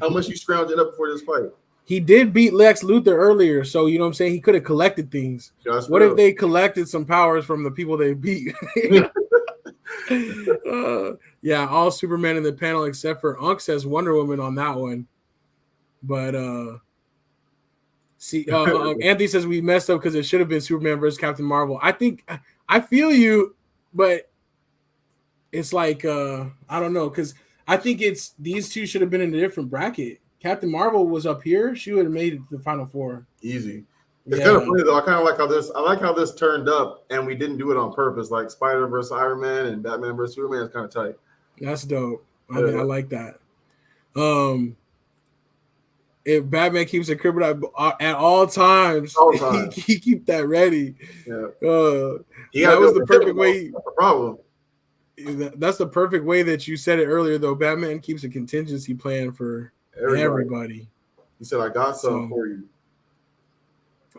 Speaker 2: How much you scrounged up before this fight?
Speaker 1: He did beat Lex Luthor earlier, so you know what I'm saying. He could have collected things. What if they collected some powers from the people they beat? Yeah, all Superman in the panel except for Unc says Wonder Woman on that one. But Anthony says we messed up because it should have been Superman versus Captain Marvel. I feel you, but it's like I don't know because I think it's these two should have been in a different bracket. Captain Marvel was up here; she would have made it to the Final Four.
Speaker 2: Easy. It's kind of funny though. I kind of like how this. I like how this turned up, and we didn't do it on purpose. Like Spider versus Iron Man and Batman versus Superman is kind of tight.
Speaker 1: That's dope. I mean, I like that. If Batman keeps a kryptonite at all times, he keep that ready.
Speaker 2: Yeah.
Speaker 1: That was the perfect way.
Speaker 2: That's the problem.
Speaker 1: That's the perfect way that you said it earlier, though. Batman keeps a contingency plan for everybody.
Speaker 2: He said, "I got something for you."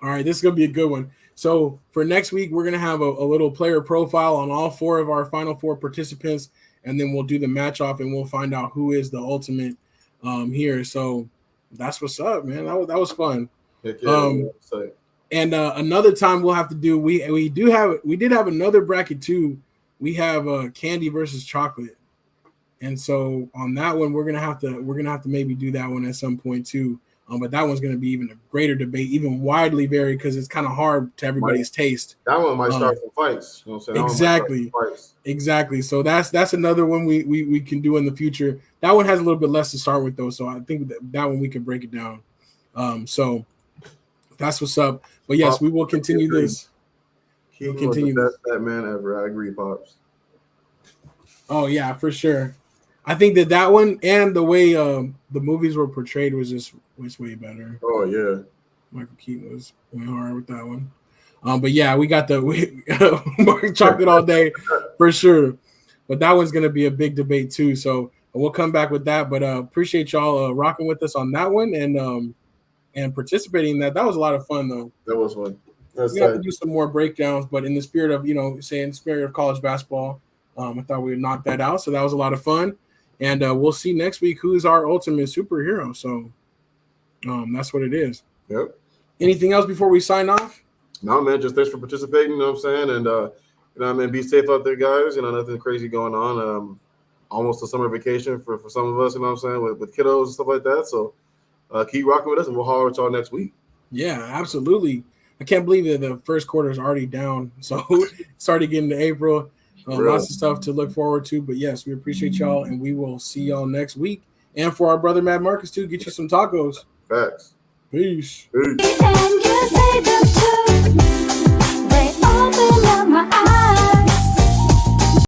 Speaker 1: All right, this is gonna be a good one. So for next week, we're gonna have a little player profile on all four of our Final Four participants, and then we'll do the match off, and we'll find out who is the ultimate here. So that's what's up, man. That was fun.
Speaker 2: Heck yeah,
Speaker 1: and another time we'll have to do. We did have another bracket too. We have candy versus chocolate, and so on that one we're gonna have to maybe do that one at some point too. But that one's gonna be even a greater debate, even widely varied because it's kind of hard to everybody's taste.
Speaker 2: That one might start some fights. You know what I'm saying?
Speaker 1: Exactly. So that's another one we can do in the future. That one has a little bit less to start with though, so I think that one we can break it down. So that's what's up. But yes, we will continue this.
Speaker 2: We'll continue the best Batman ever. I agree, Pops.
Speaker 1: Oh yeah, for sure. I think that one and the way the movies were portrayed was way better.
Speaker 2: Oh yeah,
Speaker 1: Michael Keaton was way hard with that one. But yeah, we got the chocolate all day for sure. But that one's gonna be a big debate too. So we'll come back with that. But appreciate y'all rocking with us on that one and participating in that. That was a lot of fun though.
Speaker 2: That was fun.
Speaker 1: We have to do some more breakdowns, but in the spirit of college basketball, I thought we would knock that out. So that was a lot of fun. And we'll see next week who's our ultimate superhero. So that's what it is.
Speaker 2: Yep.
Speaker 1: Anything else before we sign off?
Speaker 2: No, man. Just thanks for participating. You know what I'm saying? And I mean, be safe out there, guys. You know, nothing crazy going on. Almost a summer vacation for some of us. You know what I'm saying? With kiddos and stuff like that. So keep rocking with us, and we'll holler at y'all next week.
Speaker 1: Yeah, absolutely. I can't believe that the first quarter is already down. So it's already getting to April. Lots of stuff to look forward to. But yes, we appreciate y'all, and we will see y'all next week. And for our brother Matt Marcus too, get you some tacos.
Speaker 2: Facts.
Speaker 1: Peace.
Speaker 2: Peace.